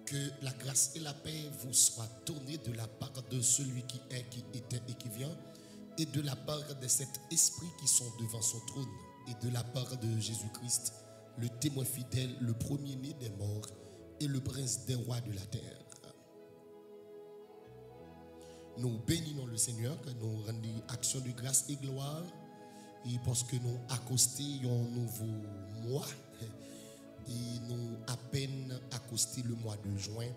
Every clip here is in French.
Que la grâce et la paix vous soient données de la part de celui qui est, qui était et qui vient, et de la part de cet esprit qui sont devant son trône, et de la part de Jésus-Christ, le témoin fidèle, le premier-né des morts et le prince des rois de la terre. Nous bénissons le Seigneur, que nous rendons action de grâce et gloire, et parce que nous accostons un nouveau mois, et nous à peine accosté le mois de juin,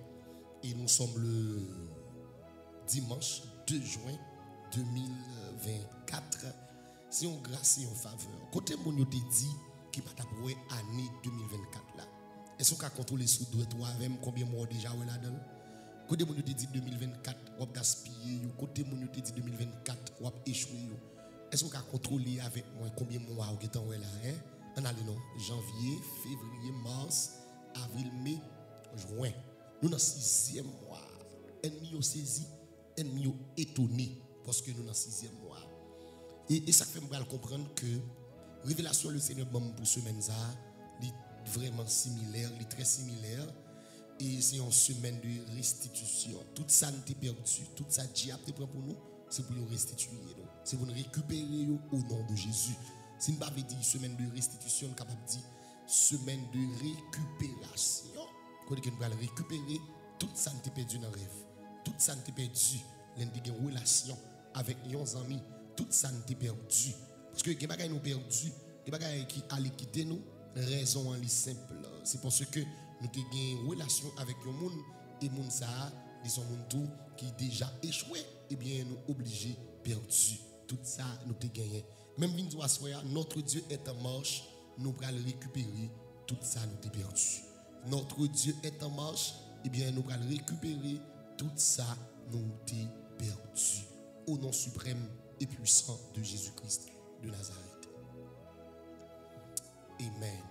et nous sommes le dimanche 2 juin 2024. C'est une grâce et une faveur. Côté mon yo te dit qui pas pour année 2024 là. Est-ce qu'on a contrôlé sous deux toi avec combien de mois déjà là-dedans? Côté mon yo te dit 2024, on va gaspiller. Côté mon yo te dit 2024, on va échouer. Est-ce qu'on a contrôlé avec moi combien de mois on est là hein? On a le nom janvier, février, mars, avril, mai, juin. Nous dans le 6e mois. Ennemi au saisi, ennemi au étonné parce que nous dans le 6e mois. Et ça fait me comprendre que révélation le Seigneur pour semaine ça, est vraiment similaire, est très similaire. Et c'est une semaine de restitution. Tout ça nous est perdu, tout ça diable te prend pour nous, c'est pour nous restituer. C'est pour nous récupérer au nom de Jésus. Si nous ne pouvons pas dire semaine de restitution, nous sommes capables de dire semaine de récupération. Quand nous allons récupérer tout ça nous est perdu dans le rêve. Tout ça nous est perdu dans une relation avec nos amis. Tout ça nous est perdu. Parce que les gens nous perdu, les gens qui allaient quitter nous, raison en simple. C'est parce que nous avons une relation avec un monde et monde ça, disons monde qui déjà échoué, et bien nous obligés perdu. Tout ça nous avons gagné. Même notre Dieu est en marche, nous allons récupérer tout ça nous avons perdu. Notre Dieu est en marche, et bien nous allons récupérer tout ça nous avons perdu. Au nom suprême et puissant de Jésus-Christ de Nazareth. Amen.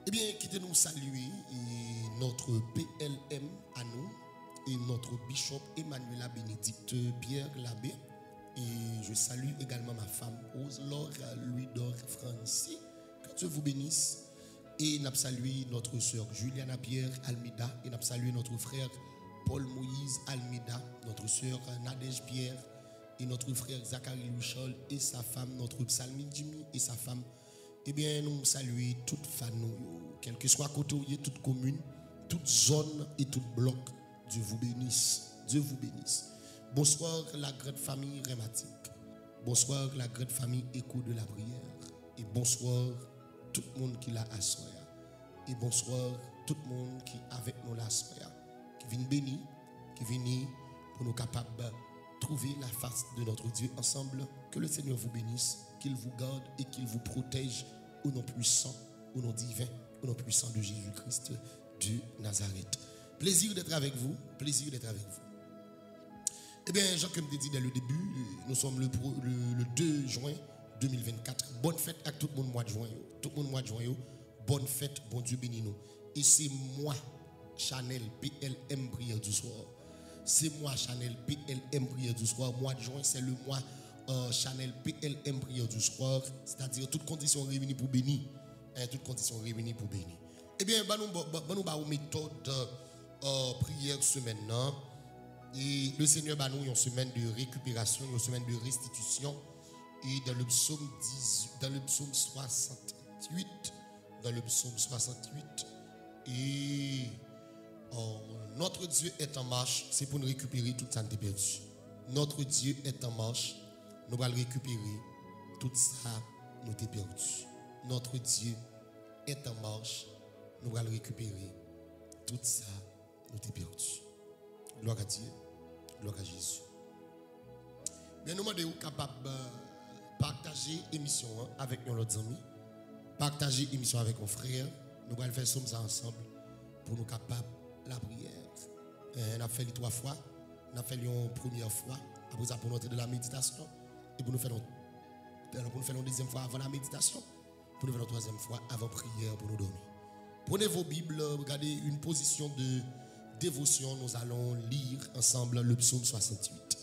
Eh bien, quittez-nous saluer et notre PLM à nous et notre bishop Emmanuela Bénédicte Pierre Labbé. Et je salue également ma femme Rose Laure Louis-Dor Francis. Que Dieu vous bénisse. Et nous saluons notre soeur Juliana Pierre Almeida. Et nous saluons notre frère Paul Moïse Almeida, notre soeur Nadège Pierre et notre frère Zachary Louchol et sa femme, notre psalmiste Jimmy et sa femme. Eh bien, nous saluons toutes familles, quel que soit côté, toute commune, toute zone et tout bloc. Dieu vous bénisse. Dieu vous bénisse. Bonsoir la grande famille Rématique. Bonsoir la grande famille Écho de la prière. Et bonsoir tout le monde qui l'a assoya. Et bonsoir tout le monde qui est avec nous là assoya. Qui vient bénir, qui vient pour nous capables de trouver la face de notre Dieu ensemble. Que le Seigneur vous bénisse, qu'il vous garde et qu'il vous protège au nom puissant, au nom divin, au nom puissant de Jésus-Christ de Nazareth. Plaisir d'être avec vous, plaisir d'être avec vous. Eh bien, Jean, comme je dit dès le début, nous sommes le 2 juin 2024. Bonne fête à tout le monde mois de juin. Tout le monde mois de juin. Bonne fête, bon Dieu bénis nous. Et c'est moi, Chanel PLM prière du soir. C'est moi Chanel PLM prière du soir. Mois de juin, c'est le mois Chanel PLM prière du soir. C'est-à-dire toutes conditions réunies pour bénir. Toutes conditions réunies pour bénir. Eh bien, nous avons une méthode prière semaine. Et le Seigneur va nous une semaine de récupération, une semaine de restitution. Et dans le psaume 18, dans le psaume 68, dans le psaume 68, et notre Dieu est en marche, c'est pour nous récupérer tout ça qui est perdu. Notre Dieu est en marche, nous allons récupérer tout ça nous est perdu. Notre Dieu est en marche, nous allons récupérer tout ça nous est perdu. Gloire à Dieu, gloire à Jésus. Bien, nous demandons capables de partager l'émission avec nos autres amis, partager l'émission avec nos frères. Nous allons faire ça ensemble pour nous capables la prière. On a fait les 3 fois, on a fait une première fois, après ça pour nous entrer de la méditation, et pour nous faire une deuxième fois avant la méditation, pour nous faire une 3e fois avant prière pour nous dormir. Prenez vos Bibles, regardez une position de dévotion, nous allons lire ensemble le psaume 68.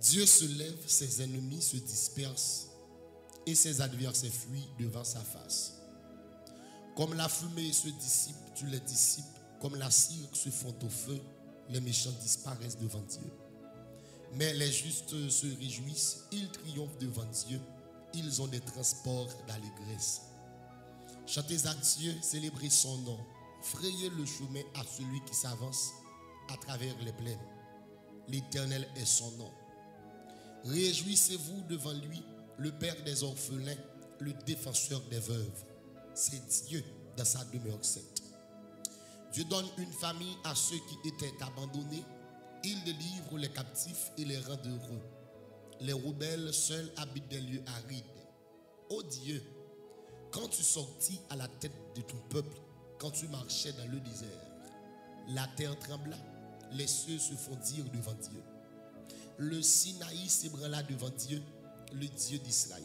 Dieu se lève, ses ennemis se dispersent et ses adversaires fuient devant sa face. Comme la fumée se dissipe, tu les dissipes. Comme la cire se fond au feu, les méchants disparaissent devant Dieu. Mais les justes se réjouissent, ils triomphent devant Dieu. Ils ont des transports d'allégresse. Chantez à Dieu, célébrez son nom. Frayez le chemin à celui qui s'avance à travers les plaines. L'Éternel est son nom. Réjouissez-vous devant lui, le Père des orphelins, le défenseur des veuves. C'est Dieu dans sa demeure sainte. Dieu donne une famille à ceux qui étaient abandonnés. Il délivre les captifs et les rend heureux. Les rebelles seuls habitent des lieux arides. Ô Dieu, quand tu sortis à la tête de ton peuple, quand tu marchais dans le désert, la terre trembla, les cieux se fondirent devant Dieu. Le Sinaï s'ébranla devant Dieu, le Dieu d'Israël.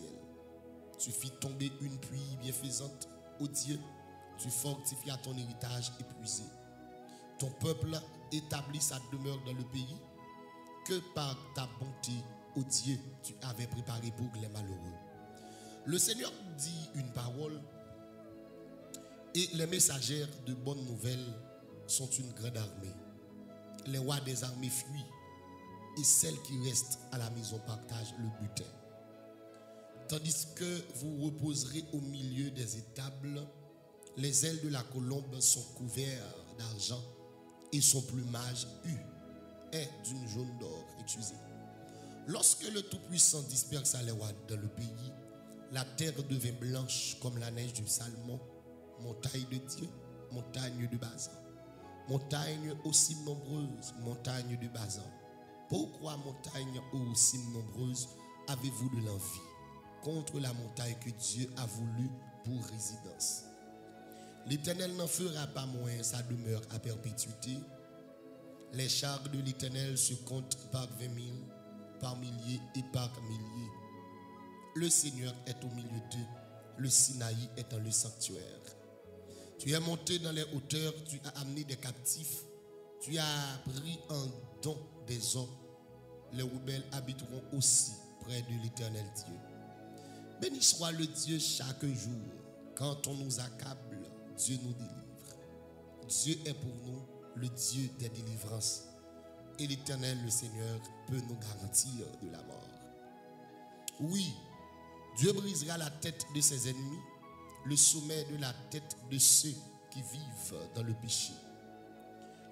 Tu fis tomber une pluie bienfaisante, ô Dieu, tu fortifias ton héritage épuisé. Ton peuple établit sa demeure dans le pays que par ta bonté, ô Dieu, tu avais préparé pour les malheureux. Le Seigneur dit une parole et les messagères de bonnes nouvelles sont une grande armée. Les rois des armées fuient et celles qui restent à la maison partagent le butin. Tandis que vous reposerez au milieu des étables, les ailes de la colombe sont couvertes d'argent et son plumage est d'une jaune d'or exusée. Lorsque le Tout-Puissant dispersa les rois dans le pays, la terre devint blanche comme la neige du Salmon, montagne de Dieu, montagne de Bazan. Montagne aussi nombreuse, montagne de Bazan. Pourquoi montagne aussi nombreuse avez-vous de l'envie contre la montagne que Dieu a voulu pour résidence? L'Éternel n'en fera pas moins sa demeure à perpétuité. Les chars de l'Éternel se comptent par 20 000, par milliers et par milliers. Le Seigneur est au milieu d'eux, le Sinaï est dans le sanctuaire. Tu es monté dans les hauteurs, tu as amené des captifs, tu as pris en don des hommes. Les rebelles habiteront aussi près de l'Éternel Dieu. Béni soit le Dieu chaque jour. Quand on nous accable, Dieu nous délivre. Dieu est pour nous le Dieu des délivrances. Et l'Éternel, le Seigneur, peut nous garantir de la mort. Oui, Dieu brisera la tête de ses ennemis, le sommet de la tête de ceux qui vivent dans le péché.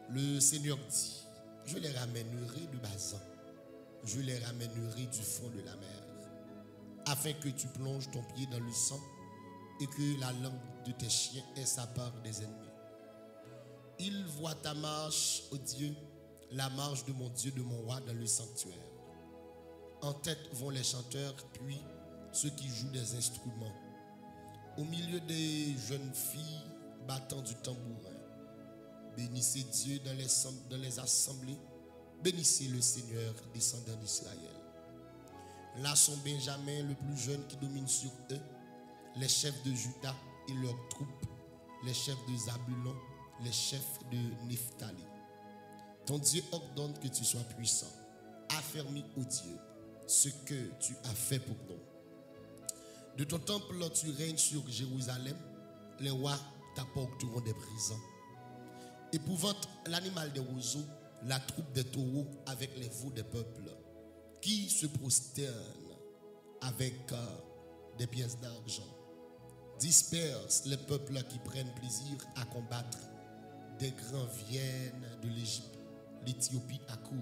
Le Seigneur dit, je les ramènerai de Bazan, je les ramènerai du fond de la mer, afin que tu plonges ton pied dans le sang et que la langue de tes chiens ait sa part des ennemis. Ils voient ta marche, ô Dieu, la marche de mon Dieu, de mon roi dans le sanctuaire. En tête vont les chanteurs, puis ceux qui jouent des instruments. Au milieu des jeunes filles battant du tambourin. Bénissez Dieu dans les assemblées. Bénissez le Seigneur, descendant d'Israël. Là sont Benjamin, le plus jeune, qui domine sur eux, les chefs de Juda et leurs troupes, les chefs de Zabulon, les chefs de Nephtali. Ton Dieu ordonne que tu sois puissant. Affermis, ô Dieu, ce que tu as fait pour nous. De ton temple, tu règnes sur Jérusalem. Les rois t'apporteront des présents. Épouvante l'animal des roseaux, la troupe des taureaux avec les veaux des peuples, qui se prosternent avec des pièces d'argent. Disperse les peuples qui prennent plaisir à combattre. Des grands viennent de l'Égypte, l'Éthiopie accourt,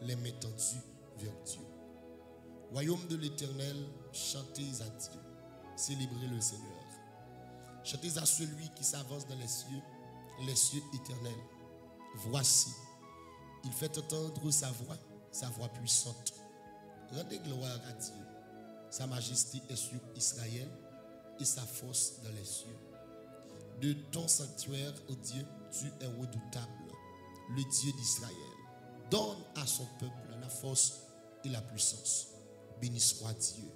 les mains tendues vers Dieu. Royaume de l'Éternel, chantez à Dieu, célébrez le Seigneur. Chantez à celui qui s'avance dans les cieux éternels. Voici, il fait entendre sa voix puissante. Rendez gloire à Dieu. Sa majesté est sur Israël et sa force dans les cieux. De ton sanctuaire, ô Dieu, tu es redoutable, le Dieu d'Israël. Donne à son peuple la force et la puissance. Béni soit Dieu.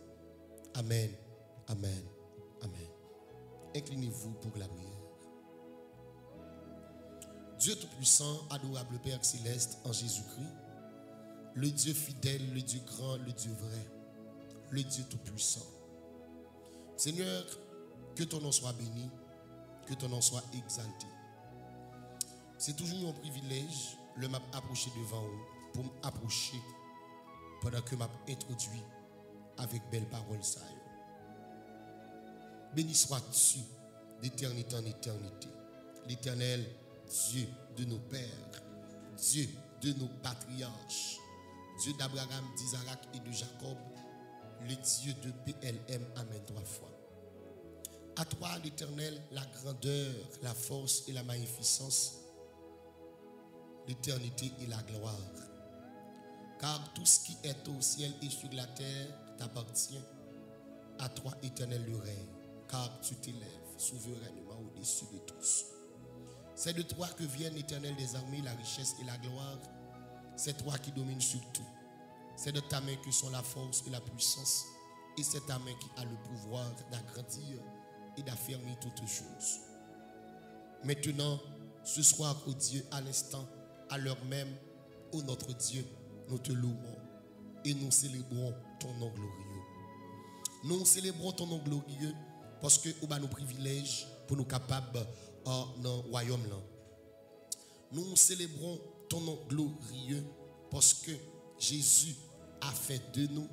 Amen, amen, amen. Inclinez-vous pour la prière. Dieu Tout-Puissant, adorable Père Céleste en Jésus-Christ, le Dieu fidèle, le Dieu grand, le Dieu vrai, le Dieu tout-puissant. Seigneur, que ton nom soit béni, que ton nom soit exalté. C'est toujours un privilège de m'approcher devant vous pour m'approcher pendant que m'a introduit avec belles paroles. Béni sois-tu d'éternité en éternité, l'Éternel, Dieu de nos pères, Dieu de nos patriarches, Dieu d'Abraham, d'Isaac et de Jacob, le Dieu de PLM. Amen 3 fois. À toi, l'Éternel, la grandeur, la force et la magnificence, l'éternité et la gloire. Car tout ce qui est au ciel et sur la terre t'appartient. À toi, Éternel, le règne, car tu t'élèves souverainement au-dessus de tous. C'est de toi que viennent, l'Éternel des armées, la richesse et la gloire. C'est toi qui domines sur tout. C'est de ta main que sont la force et la puissance. Et c'est ta main qui a le pouvoir d'agrandir et d'affermir toutes choses. Maintenant, ce soir, ô Dieu, à l'instant, à l'heure même, ô notre Dieu, nous te louons et nous célébrons ton nom glorieux. Nous célébrons ton nom glorieux parce que nous avons nos privilèges pour nous capables dans le royaume là. Nous célébrons ton nom glorieux parce que Jésus a fait de nous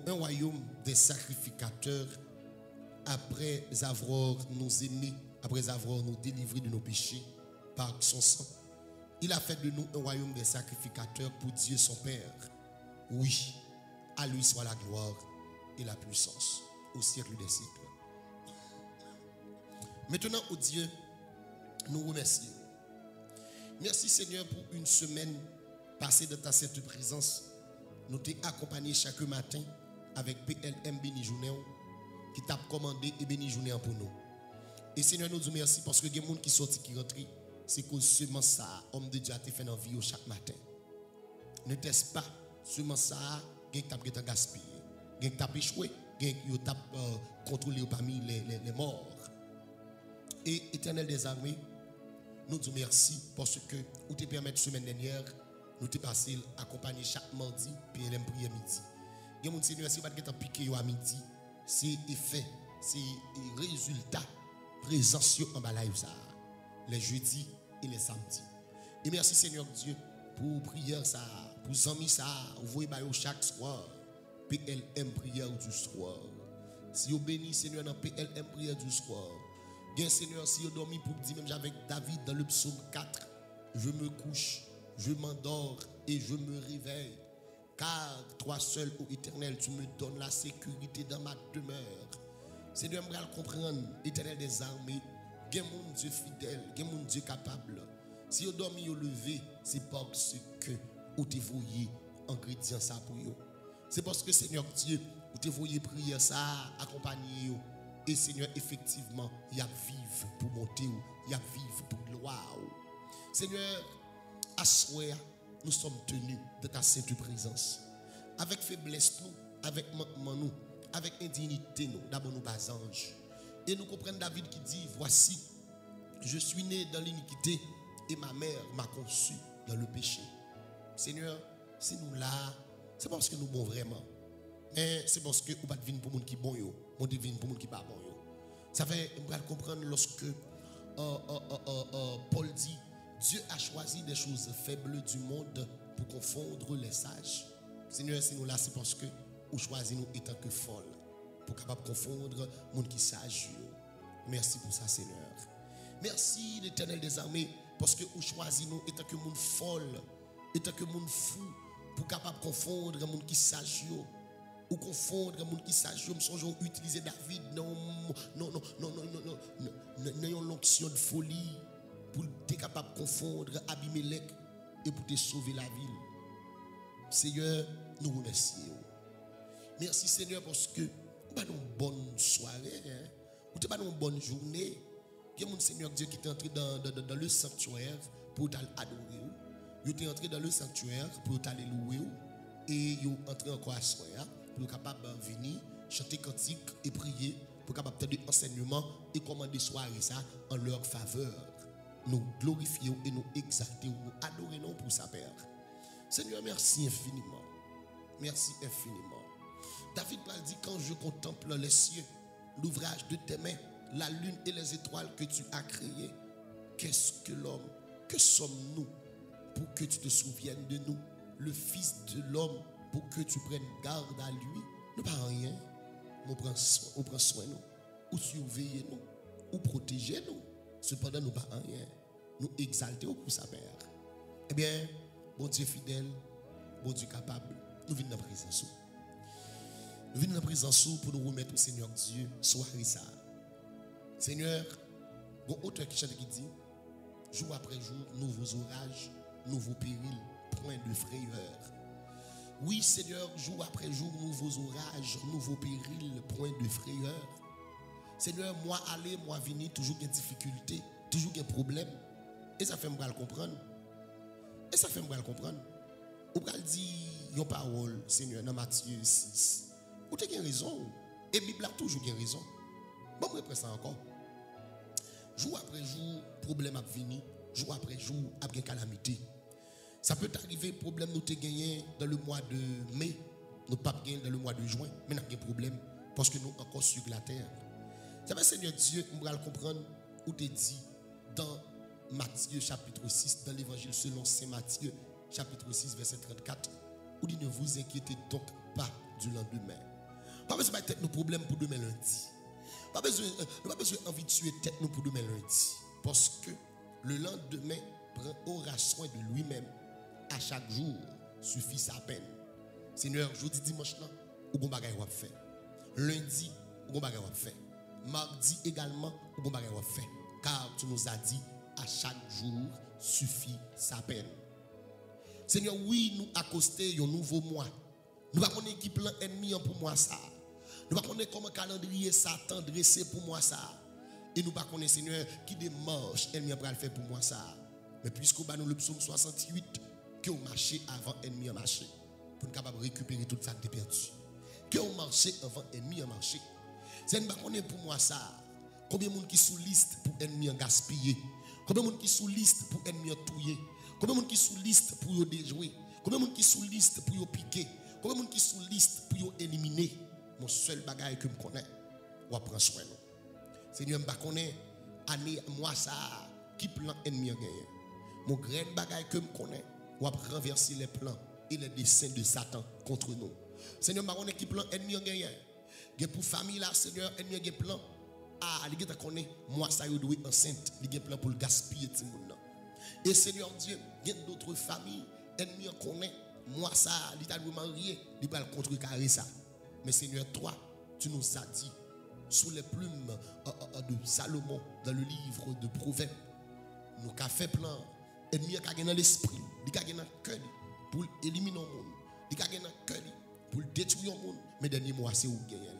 un royaume des sacrificateurs après avoir nous aimés, après avoir nous délivrés de nos péchés par son sang. Il a fait de nous un royaume des sacrificateurs pour Dieu son Père. Oui, à lui soit la gloire et la puissance au siècle des siècles. Maintenant, ô Dieu, nous remercions. Merci Seigneur pour une semaine passée dans ta sainte présence. Nous t'ai accompagné chaque matin avec PLM Béni Journée qui t'a commandé et béni journée pour nous. Et Seigneur, nous disons merci parce que il y a des gens qui sortent, qui rentrent. C'est que seulement ça, homme de Dieu a fait dans la vie chaque matin. Ne teste pas seulement ça, qui t'a gaspillé, qui t'a échoué, qui t'a contrôlé parmi les morts. Et Éternel des armées, nous disons merci parce que vous te permettez semaine dernière, nous te passé accompagner chaque mardi, puis elle prier midi. Il y a des Seigneur, si vous n'avez pas piqué à midi, c'est effet, c'est résultat, présence en bas live ça, les jeudis et les samedis. Et merci Seigneur Dieu pour prière ça, pour amis ça, vous voyez chaque soir, PLM prière du soir. Si vous bénissez Seigneur dans PLM prière du soir, bien Seigneur, si vous dormez pour dire même avec David dans le psaume 4, je me couche, je m'endors et je me réveille. Car toi seul, ô Éternel, tu me donnes la sécurité dans ma demeure. Seigneur, je vais comprendre, Éternel des armées, il y a mon Dieu fidèle, il y a mon Dieu capable. Si vous dormez ou levé, c'est parce que vous te voyez ingrédient ça pour vous. C'est parce que Seigneur Dieu, vous te voyez prier ça, accompagner vous. Et Seigneur, effectivement, il y a vivre pour monter, il y a vivre pour gloire. Seigneur, à soi, nous sommes tenus de ta sainte présence. Avec faiblesse, nous, avec manquement, nous, avec indignité, nous, d'abord nous bas anges. Et nous comprenons David qui dit, voici, je suis né dans l'iniquité et ma mère m'a conçu dans le péché. Seigneur, si nous là, c'est parce que nous bon vraiment. Mais c'est parce que nous pas devine pour monde qui bon yo, on devine pour monde qui pas bon yo. Ça fait on va comprendre lorsque Paul dit Dieu a choisi des choses faibles du monde pour confondre les sages. Seigneur, si nous là, c'est parce que nous choisissons nous étant que folles pour capable confondre les gens qui sage. Merci pour ça, Seigneur. Merci l'Éternel des armées parce que nous choisissons nous étant que monde folle, étant que monde fou pour capable confondre les gens qui sage. Ou confondre les gens qui sage. Nous sommes utiliser David non l'onction de folie pour être capable de confondre Abimelech et pour te sauver la ville. Seigneur, nous remercions. Merci Seigneur parce que nous avons une bonne soirée, nous avons une bonne journée. Il y a mon Seigneur Dieu qui est entré dans le sanctuaire pour t'adorer. Il est entré dans le sanctuaire pour t'aller louer. Et il est entré encore à soir pour être capable de venir chanter cantique et prier pour être capable de enseignement et commander soirée ça en leur faveur. nous glorifions et nous exaltons, nous adorons pour sa Père. Seigneur, merci infiniment. Merci infiniment. David m'a dit, quand je contemple les cieux, l'ouvrage de tes mains, la lune et les étoiles que tu as créées, qu'est-ce que l'homme? Que sommes-nous pour que tu te souviennes de nous? Le Fils de l'homme pour que tu prennes garde à lui? Nous pas rien. On prend soin de nous, ou surveiller nous, ou protéger nous. Cependant, nous pas rien. Nous exalter pour sa Père. Eh bien, bon Dieu fidèle, bon Dieu capable, nous venons dans la présence. Nous venons dans la présence pour nous remettre au Seigneur Dieu, soirée ça. Seigneur, bon auteur qui chante qui dit, jour après jour, nouveaux orages, nouveaux périls, point de frayeur. Oui, Seigneur, jour après jour, nouveaux orages, nouveaux périls, point de frayeur. Seigneur, moi aller, moi venir, toujours des difficultés, toujours des problèmes. Et ça fait me le comprendre. Et ça fait me le comprendre. Ou pral dire une parole, Seigneur, dans Matthieu 6. Ou tu as raison. Et la Bible a toujours raison. Bon, je reprends ça encore. Jour après jour, problème a venu. Jour après jour, a une calamité. Ça peut arriver, problème nous te gagné dans le mois de mai, nous pas gagné dans le mois de juin, mais nous avons un problème parce que nous encore sur la terre. Ça va, Seigneur Dieu, on va le comprendre où tu dit dans Matthieu chapitre 6, dans l'évangile selon Saint Matthieu chapitre 6, verset 34, où dit ne vous inquiétez donc pas du lendemain. Pas besoin de tête nos problèmes pour demain lundi. Pas besoin envie de tuer tête nous pour demain lundi. Parce que le lendemain aura soin de lui-même. À chaque jour suffit sa peine. Seigneur, jeudi, dimanche, ou bon bagay wap fait. Lundi, ou bon bagay wap fait. Mardi également, ou bon bagay wap fait. Car tu nous as dit, à chaque jour suffit sa peine. Seigneur, oui, nous accoster un nouveau mois. Nous ne connaissons pas qui plan ennemi pour moi ça. Nous ne connaissons pas comment calendrier Satan dressé pour moi ça. Et nous ne connaissons pas, Seigneur, qui démarche ennemi pour le faire pour moi ça. Mais puisque nous le psaume 68, que vous marchez avant ennemi à marcher. Pour nous capable récupérer tout ça que vous perdu. Que vous marchez avant ennemi à marcher. C'est nous ne connaissons pas pour moi ça. Combien de monde qui sous liste pour ennemi à gaspiller? Combien de monde qui sous liste pour ennemi à touiller? Combien de monde qui sous liste pour déjouer? Combien de monde qui sous liste pour piquer? Combien de monde qui sous liste pour éliminer? Mon seul bagage que je connais, on prend soin. Seigneur, je connais année moi ça qui plan ennemi à gagner. Mon grand bagage que je connais, on renverser les plans et les desseins de Satan contre nous. Seigneur, je connais qui plan ennemi à gagner. Pour famille là, Seigneur, ennemi a plan. Ah, il connaît moi ça yo doit enceinte, il a plan pour le gaspiller tout le monde. Et Seigneur Dieu, il y a d'autres familles, ennemi connaît moi ça, il a marié, il va contrecarrer ça. Mais Seigneur, toi, tu nous as dit sous les plumes de Salomon dans le livre de Proverbes, nous avons fait plan, ennemi a gagné dans l'esprit, il a gagné dans le cœur pour éliminer le monde, il a gagné dans le cœur pour détruire le monde, mais dernier mois c'est où gagner.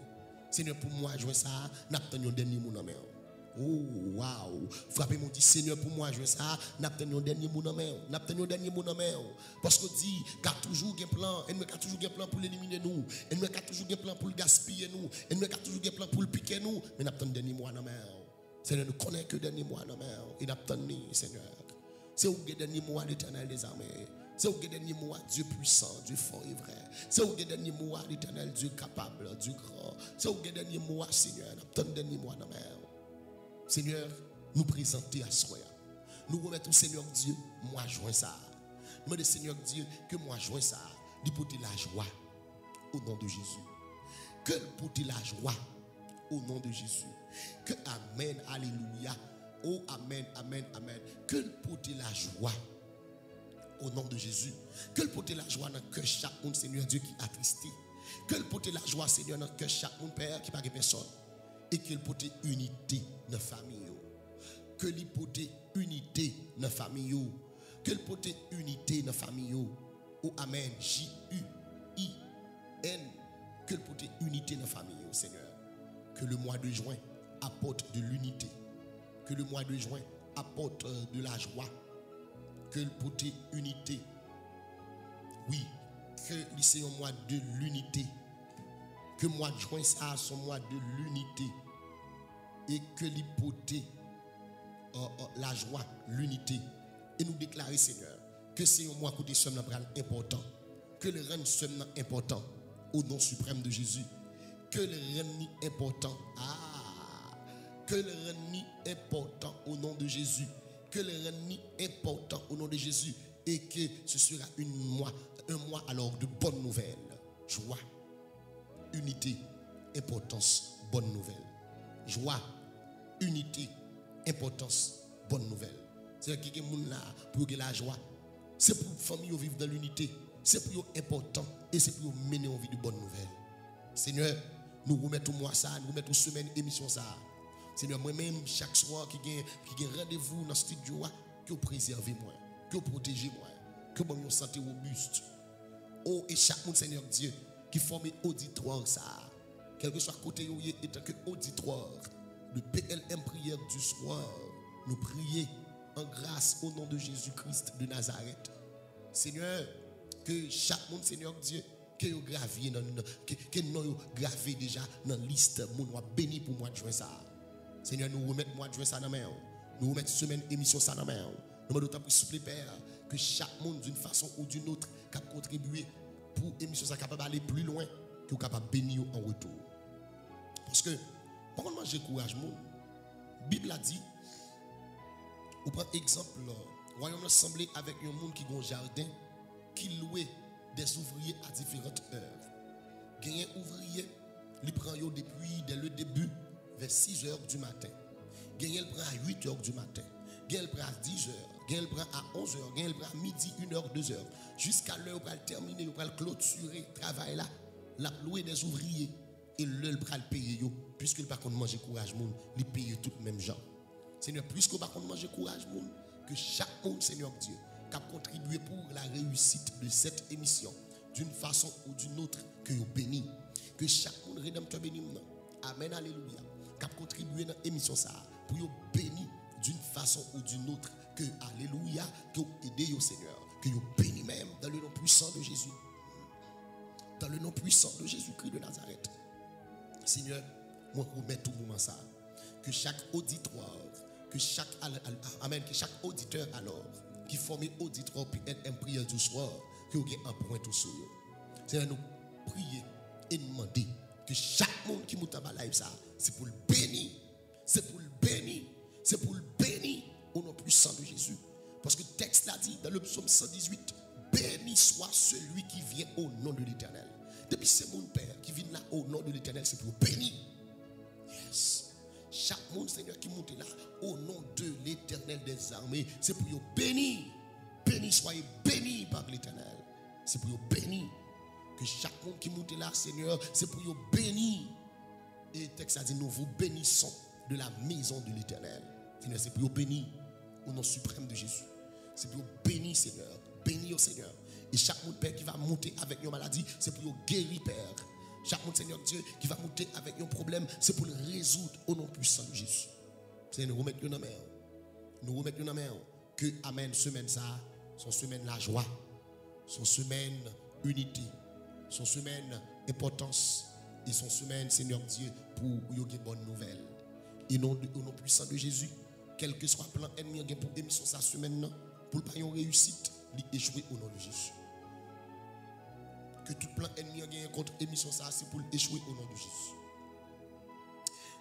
Seigneur, pour moi, je ça, n'a pas un dernier mot dans main. Oh, waouh. Frappez mon dit, Seigneur, pour moi, je ça, n'a pas un dernier mot dans main. N'a pas un dernier mot dans main. Parce qu'on dit, qu'il y a toujours un plan, il y a toujours un plan pour l'éliminer nous. Il y a toujours un plan pour le gaspiller nous. Il y a toujours un plan pour le piquer nous. Mais n'a pas un dernier mot dans main. Seigneur, ne connaît que dernier mot dans main. Il n'a pas un Seigneur. C'est où le dernier mot à l'Éternel des armées. C'est au dernier mot à Dieu puissant, Dieu fort et vrai. C'est au dernier mot à l'Éternel, Dieu capable, Dieu grand. C'est au dernier mot à Seigneur, le dernier mot à la mer. Seigneur, nous présenter à soi. Nous remettons au Seigneur Dieu, moi joins ça. Nous demandons Seigneur Dieu que moi joins ça. Lui porter la joie au nom de Jésus. Que porter la joie au nom de Jésus. Que Amen, Alléluia. Oh Amen, Amen, Amen. Que porter la joie au nom de Jésus. Que le porter la joie dans le cœur chaque monde, Seigneur Dieu, qui est attristé. Que le porter la joie, Seigneur, dans le cœur chaque monde, Père, qui n'a pas personne. Et que le porter unité dans la famille. Que le porter unité dans la famille. Que le porter unité dans la famille. Oh Amen. J-U-I-N. Que le porter unité dans la famille, Seigneur. Que le mois de juin apporte de l'unité. Que le mois de juin apporte de la joie. Que le porter unité. Oui, que c'est un mois de l'unité. Que le mois de juin, ça soit un mois de l'unité. Et que le porter la joie, l'unité. Et nous déclarer, Seigneur, que c'est un mois côté somme important. Que le règne somme important au nom suprême de Jésus. Que le règne important. Que le règne important au nom de Jésus. Que le règne important au nom de Jésus. Et que ce sera un mois alors de bonnes nouvelles. Joie, unité, importance, bonne nouvelle. Joie, unité, importance, bonne nouvelle. C'est quelqu'un qui là pour la joie. C'est pour la famille vivre dans l'unité. C'est pour important et c'est pour mener en vie de bonnes nouvelles. Seigneur, nous remettons moi ça, nous remettons semaine émission ça. Seigneur, moi-même, chaque soir qui gagne rendez-vous dans le studio, que vous préservez moi, que vous protégez moi, que vous me santé robuste. Oh, et chaque monde, Seigneur Dieu, qui forme auditoire ça, quel que soit côté où il est, tant que auditoire, le PLM prière du soir, nous prions en grâce au nom de Jésus-Christ de Nazareth. Seigneur, que chaque monde, Seigneur Dieu, que vous graviez que nous gravé déjà dans la liste, nous béni pour moi de juin ça. Seigneur, nous remettons moi de juin ça dans la main. Nous remettons semaine émission ça dans la main. Nous demandons d'autant plus souple, Père, que chaque monde d'une façon ou d'une autre qui a contribué pour l'émission ça capable d'aller plus loin, que vous capable de bénir en retour. Parce que, par contre, j'ai courage, la Bible a dit, on prend exemple, le royaume assemblé avec un monde qui a un jardin, qui louait des ouvriers à différentes heures. Gagné ouvrier, il prend depuis dès le début vers 6 heures du matin. Gagné le prend à 8 heures du matin. Gagné le prend à 10 heures. Gagné le prend à 11 heures. Gagné le prend à midi, 1 heure, 2 heures. Jusqu'à l'heure où il va terminer, il va clôturer le travail là. La louer des ouvriers. Et le va le payer, puisqu'il ne va pas manger courage, il paye tout le même genre. Seigneur, puisqu'il ne va pas manger courage, que chaque monde, Seigneur Dieu, qui a contribué pour la réussite de cette émission, d'une façon ou d'une autre, que vous bénis. Que chaque monde rédempteur béni. Amen, alléluia. Qui a contribué dans l'émission, pour vous bénir d'une façon ou d'une autre, que alléluia, que vous aidez au Seigneur, que vous bénis même dans le nom puissant de Jésus. Dans le nom puissant de Jésus-Christ de Nazareth. Seigneur, moi je remets tout le moment ça. Que chaque auditoire, que chaque auditeur alors, qui forme auditoire puis un prière du soir, que vous ayez un point tout sur eux. Seigneur, nous prier et demander que chaque monde qui monte à live ça, c'est pour le bénir. C'est pour le bénir. C'est pour le bénir au nom puissant de Jésus. Parce que le texte l'a dit dans le psaume 118, béni soit celui qui vient au nom de l'Éternel. Depuis c'est mon Père qui vient là au nom de l'Éternel, c'est pour bénir. Yes. Chaque monde, Seigneur, qui monte là au nom de l'Éternel des armées, c'est pour vous bénir. Béni, soyez bénis par l'Éternel. C'est pour vous bénir. Que chaque monde qui monte là, Seigneur, c'est pour vous bénir. Et le texte a dit, nous vous bénissons de la maison de l'Éternel. Seigneur, c'est pour vous bénir au nom suprême de Jésus. C'est pour vous bénir, Seigneur. Bénir au Seigneur. Et chaque monde, Père, qui va monter avec une maladie, c'est pour vous guérir, Père. Chaque monde, Seigneur Dieu, qui va monter avec un problème, c'est pour le résoudre au nom puissant de Jésus. Seigneur, nous remettons dans la main. Nous remettons dans la main. Que, amen, semaine ça, son semaine la joie, son semaine unité, son semaine importance, et son semaine, Seigneur Dieu, pour vous une bonne nouvelle. Et non, au nom puissant de Jésus, quel que soit le plan ennemi pour émission sa semaine, pour ne pas une réussite, l'échouer au nom de Jésus. Que tout plan ennemi a contre émission ça, c'est pour l'échouer au nom de Jésus.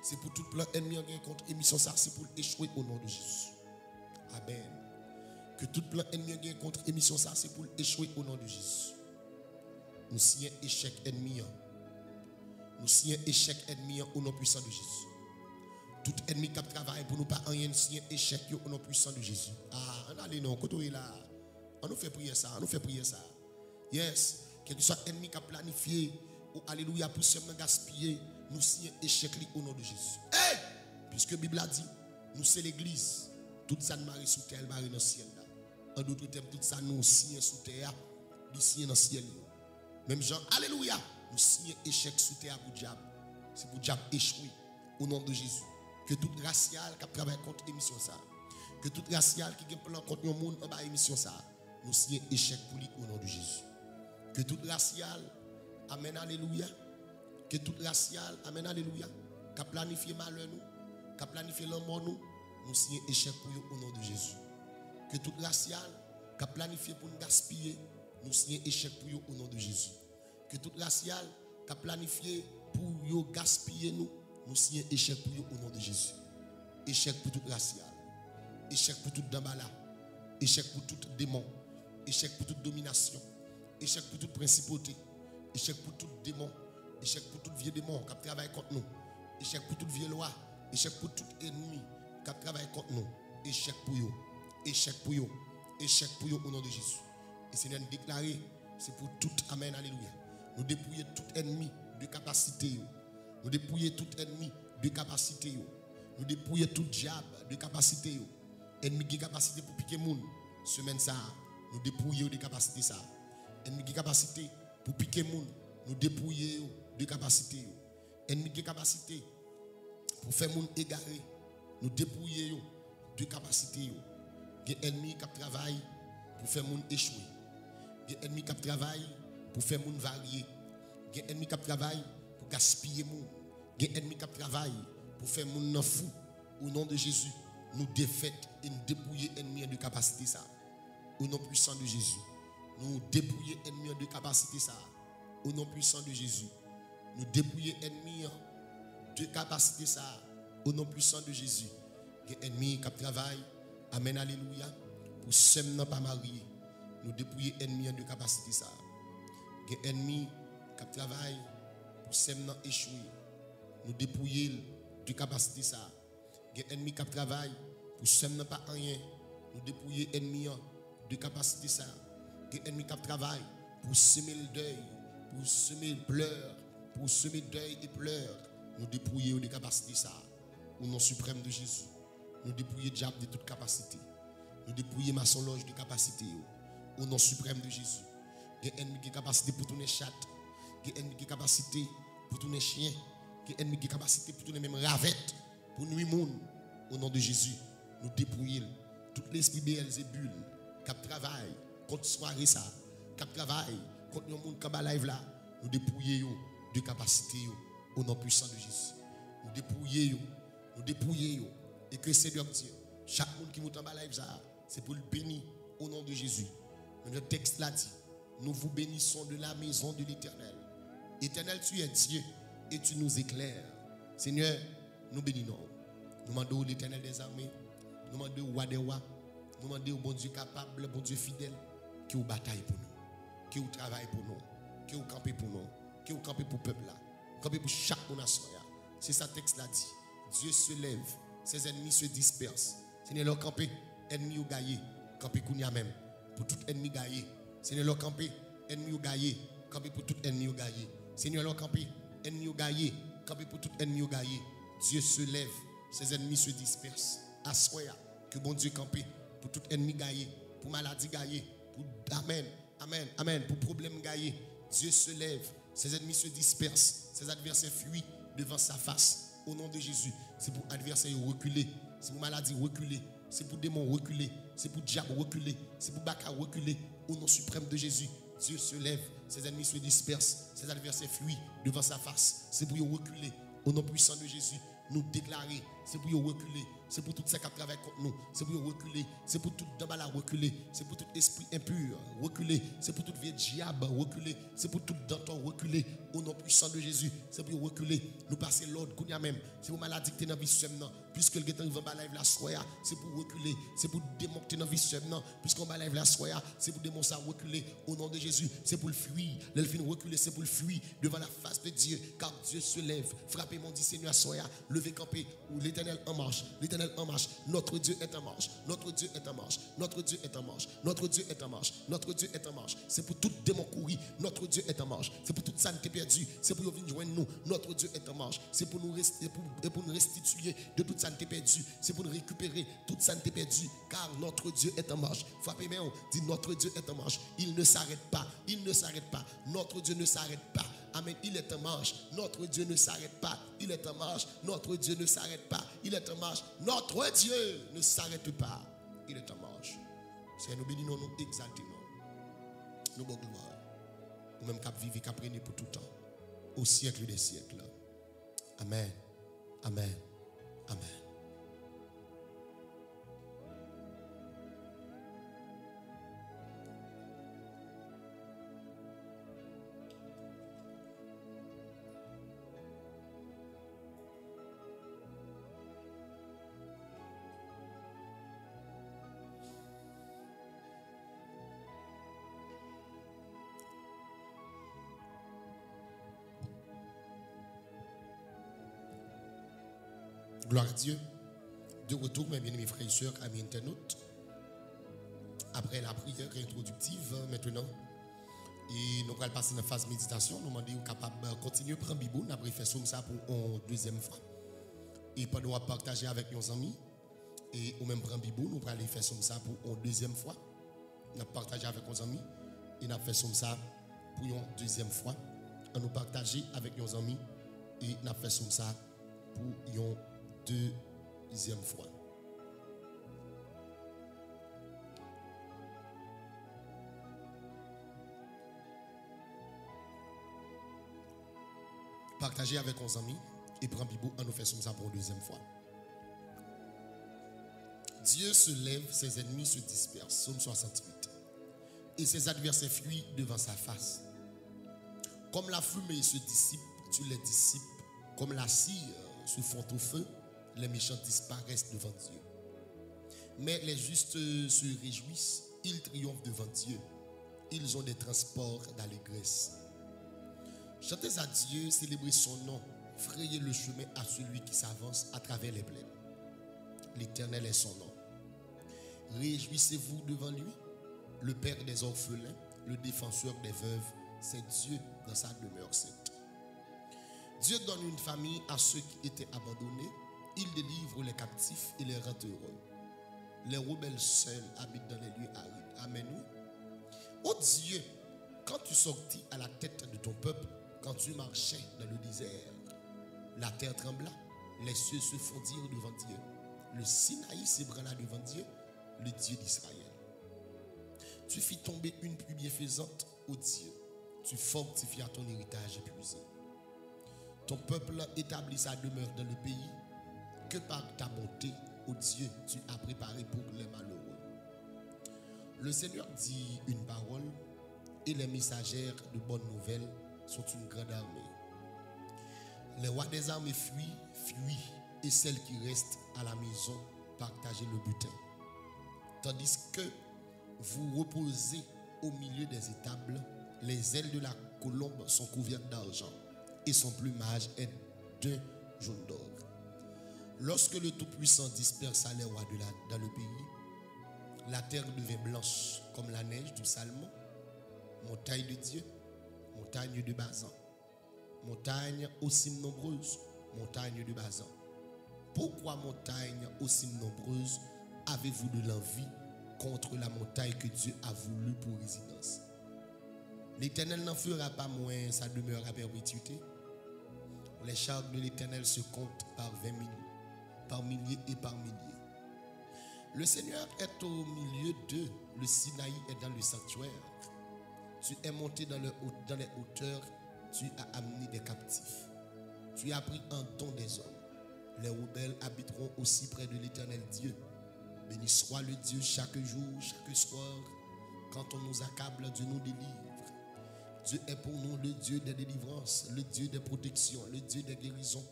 C'est pour tout plan ennemi a contre émission ça, c'est pour échouer au nom de Jésus. Amen. Que tout plan ennemi a contre émission ça, c'est pour échouer au nom de Jésus. Nous signons échec ennemi. Nous signons échec ennemi au nom puissant de Jésus. Tout ennemi qui travaille pour nous pas rien signer échec au nom puissant de Jésus. Ah, on allez non, côté là. On nous fait prier ça, on nous fait prier ça. Yes. Quel que soit l'ennemi qui a planifié, ou alléluia, pour se gaspiller, nous signons échec au nom de Jésus. Hey! Puisque la Bible a dit, nous c'est l'église. Tout ça nous marie sous terre, marie dans le ciel. En d'autres termes, tout ça nous signons sous terre, nous signons dans le ciel. Même Jean, alléluia, nous signons échec sous terre pour le diable. C'est pour le diable échouer au nom de Jésus. Que tout racial qui travaille contre l'émission ça, que tout racial qui a plan contre le monde en bas émission ça, nous signons échec pour lui au nom de Jésus. Que tout racial, amen, alléluia. Que tout racial, amen, alléluia. Qui a planifié malheur nous, qui a planifié la mort nous, nous signons échec pour eux au nom de Jésus. Que toute raciale qui a planifié pour nous gaspiller, nous signons échec pour eux au nom de Jésus. Que toute raciale qui a planifié pour eux gaspiller nous, nous signons échec pour eux au nom de Jésus. Échec pour toute raciale. Échec pour toute dambala. Échec pour tout démon. Échec pour toute domination. Échec pour toute principauté. Échec pour tout démon. Échec pour tout vieux démon qui travaille contre nous. Échec pour toute vieille loi. Échec pour tout ennemi qui travaille contre nous. Échec pour eux. Échec pour eux. Échec pour eux au nom de Jésus. Et Seigneur nous déclarer, c'est pour tout. Amen. Alléluia. Nous dépouiller tout ennemi de capacité. Nous dépouiller tout ennemi de capacité. Nous dépouiller tout diable de capacité. Ennemi qui capacité pour piquer moun. Semaine ça, nous dépouiller de capacité ça. Ennemi qui capacité pour piquer moun, nous dépouiller de capacité. Ennemi qui capacité pour faire moun égaré, nous dépouiller de capacité. Ennemi qui travaille pour faire moun échouer. Ennemi qui travaille pour faire moun varier. Ennemi qui travaille pour gaspiller moun. Ennemi qui travaille pour faire moun fou. Au nom de Jésus, nous défaite et nous dépouiller ennemi de capacité ça. Au nom puissant de Jésus, nous dépouiller ennemi de capacité ça. Au nom puissant de Jésus, nous dépouiller ennemi de capacité ça. Au nom puissant de Jésus, ennemi qui travaille, amen, alléluia, pour semer pas marié, nous dépouiller ennemi de capacité ça. Ennemi qui travaille pour semer échouer, nous dépouiller de capacité ça. Ennemi qui travaille pour semer pas rien, nous dépouiller ennemi de capacité ça. Ennemi qui travaille pour semer le deuil, pour semer le pleur, pour semer deuil et pleurs, nous dépouiller de capacité ça. Au nom suprême de Jésus, nous dépouiller diable de toute capacité. Nous dépouiller maçon loge de capacité. Au nom suprême de Jésus. Ennemi qui capacité pour tourner chat, ennemi qui capacité pour tourner chien, ennemi qui capacité pour tourner même ravette, pour nuire monde. Au nom de Jésus, nous dépouiller tout l'esprit Béelzébul qui travaille contre soirée ça, qui travaille contre le monde qui va live là, nous dépouiller de capacité au nom puissant de Jésus. Nous dépouiller et que Seigneur Dieu, chaque monde qui monte en live ça, c'est pour le bénir au nom de Jésus. Le texte là dit, nous vous bénissons de la maison de l'Éternel. Éternel, tu es Dieu et tu nous éclaires. Seigneur, nous bénissons. Nous demandons l'Éternel des armées, nous demandons au roi des rois, nous demandons au bon Dieu capable, bon Dieu fidèle, qui vous bataille pour nous, qui vous travaille pour nous, qui vous campe pour nous, qui vous campe pour le peuple là, campe pour chaque nation. C'est ça texte là dit. Dieu se lève, ses ennemis se dispersent. Seigneur, leur camper, ennemis ou gaillé, camper kounya même, pour tout ennemi gaillé. Seigneur, leur camper, ennemis ou gaillé, camper pour tout ennemi ou gaillé. Seigneur, leur camper, ennemis ou gaillé, camper pour tout ennemi ou gaillé. Dieu se lève, ses ennemis se dispersent. Assoya, que bon Dieu campe pour tout ennemi gaillé, pour maladie gaillé, pour amen, amen, amen, pour problème gaillé. Dieu se lève, ses ennemis se dispersent, ses adversaires fuient devant sa face. Au nom de Jésus, c'est pour adversaires reculer, c'est pour maladie reculer, c'est pour démons reculer, c'est pour diable reculer, c'est pour baka reculer. Au nom suprême de Jésus, Dieu se lève, ses ennemis se dispersent, ses adversaires fuient devant sa face. C'est pour reculer. Au nom puissant de Jésus, nous déclarer, c'est pour reculer, c'est pour tout ça qui travaille contre nous, c'est pour reculer, c'est pour tout dambala reculer, c'est pour tout esprit impur reculer, c'est pour tout vieux diable reculer, c'est pour tout denton reculer. Au nom puissant de Jésus, c'est pour reculer. Nous passer l'ordre qu'on y a même, c'est pour maladie qui est dans la vie semaine, puisque le gars va live la soya, c'est pour reculer, c'est pour démonter dans la vie semaine, puisqu'on va live la soya, c'est pour démonter ça reculer. Au nom de Jésus, c'est pour le fuir, l'elfine reculer, c'est pour le fuir devant la face de Dieu, car Dieu se lève. Frappez mon dit Seigneur soya, levez camper, où l'Éternel en marche, l'Éternel en marche, notre Dieu est en marche, notre Dieu est en marche, notre Dieu est en marche, notre Dieu est en marche, notre Dieu est en marche. C'est pour tout démon courir, notre Dieu est en marche. C'est pour toute santé perdue, c'est pour venir joindre nous, notre Dieu est en marche. C'est pour nous rester, pour nous restituer de toute santé perdue, c'est pour nous récupérer toute santé perdue, car notre Dieu est en marche. Frappez bien, dit notre Dieu est en marche. Il ne s'arrête pas, il ne s'arrête pas. Notre Dieu ne s'arrête pas. Amen. Il est en marche. Notre Dieu ne s'arrête pas. Il est en marche. Notre Dieu ne s'arrête pas. Il est en marche. Notre Dieu ne s'arrête pas. Il est en marche. Seigneur, nous bénissons, nous exaltons. Nous bon gloire. Nous même cap vivre, cap régner pour tout temps. Au siècle des siècles. Amen. Amen. Amen. Gloire à Dieu. De retour, mes bien-aimés frères et sœurs, amis internautes. Après la prière introductive, maintenant, et nous allons passer dans la phase méditation. Nous demandons capable de continuer à prendre Bible. Nous allons faire ça pour une deuxième fois. Et pendant qu'on partager avec nos amis, et ou même prendre Bible, nous allons faire ça pour une deuxième fois. Nous allons partager avec nos amis, et nous allons faire ça pour une deuxième fois. Nous partager avec nos amis, et nous allons faire ça pour une deuxième fois. Partager avec nos amis et prendre Bible en nous faisant ça pour une deuxième fois. Dieu se lève, ses ennemis se dispersent. Psaume 68. Et ses adversaires fuient devant sa face. Comme la fumée se dissipe, tu les dissipes. Comme la cire se fond au feu, les méchants disparaissent devant Dieu. Mais les justes se réjouissent, ils triomphent devant Dieu. Ils ont des transports d'allégresse. Chantez à Dieu, célébrez son nom, frayez le chemin à celui qui s'avance à travers les plaines. L'Éternel est son nom. Réjouissez-vous devant lui, le Père des orphelins, le défenseur des veuves, c'est Dieu dans sa demeure sainte. Dieu donne une famille à ceux qui étaient abandonnés, il délivre les captifs et les rend heureux. Les rebelles seuls habitent dans les lieux arides. Amen. Oh Dieu, quand tu sortis à la tête de ton peuple, quand tu marchais dans le désert, la terre trembla, les cieux se fondirent devant Dieu. Le Sinaï s'ébranla devant Dieu, le Dieu d'Israël. Tu fis tomber une pluie bienfaisante, ô Dieu. Tu fortifia ton héritage épuisé. Ton peuple établit sa demeure dans le pays que par ta bonté, ô Dieu, tu as préparé pour les malheureux. Le Seigneur dit une parole et les messagères de bonnes nouvelles sont une grande armée. Les rois des armées fuient, et celles qui restent à la maison partagent le butin. Tandis que vous reposez au milieu des étables, les ailes de la colombe sont couvertes d'argent et son plumage est d'un jaune d'or. Lorsque le Tout-Puissant dispersa les rois dans le pays, la terre devint blanche comme la neige du Salmon. Montagne de Dieu, montagne de Bazan, montagne aussi nombreuse, montagne de Bazan. Pourquoi montagne aussi nombreuse avez-vous de l'envie contre la montagne que Dieu a voulu pour résidence? L'Éternel n'en fera pas moins sa demeure à perpétuité. Les chars de l'Éternel se comptent par 20 000, par milliers et par milliers. Le Seigneur est au milieu d'eux, le Sinaï est dans le sanctuaire. Tu es monté dans les hauteurs, tu as amené des captifs. Tu as pris un don des hommes. Les rebelles habiteront aussi près de l'Éternel Dieu. Béni soit le Dieu chaque jour, chaque soir. Quand on nous accable, Dieu nous délivre. Dieu est pour nous le Dieu des délivrances, le Dieu des protections, le Dieu des guérisons,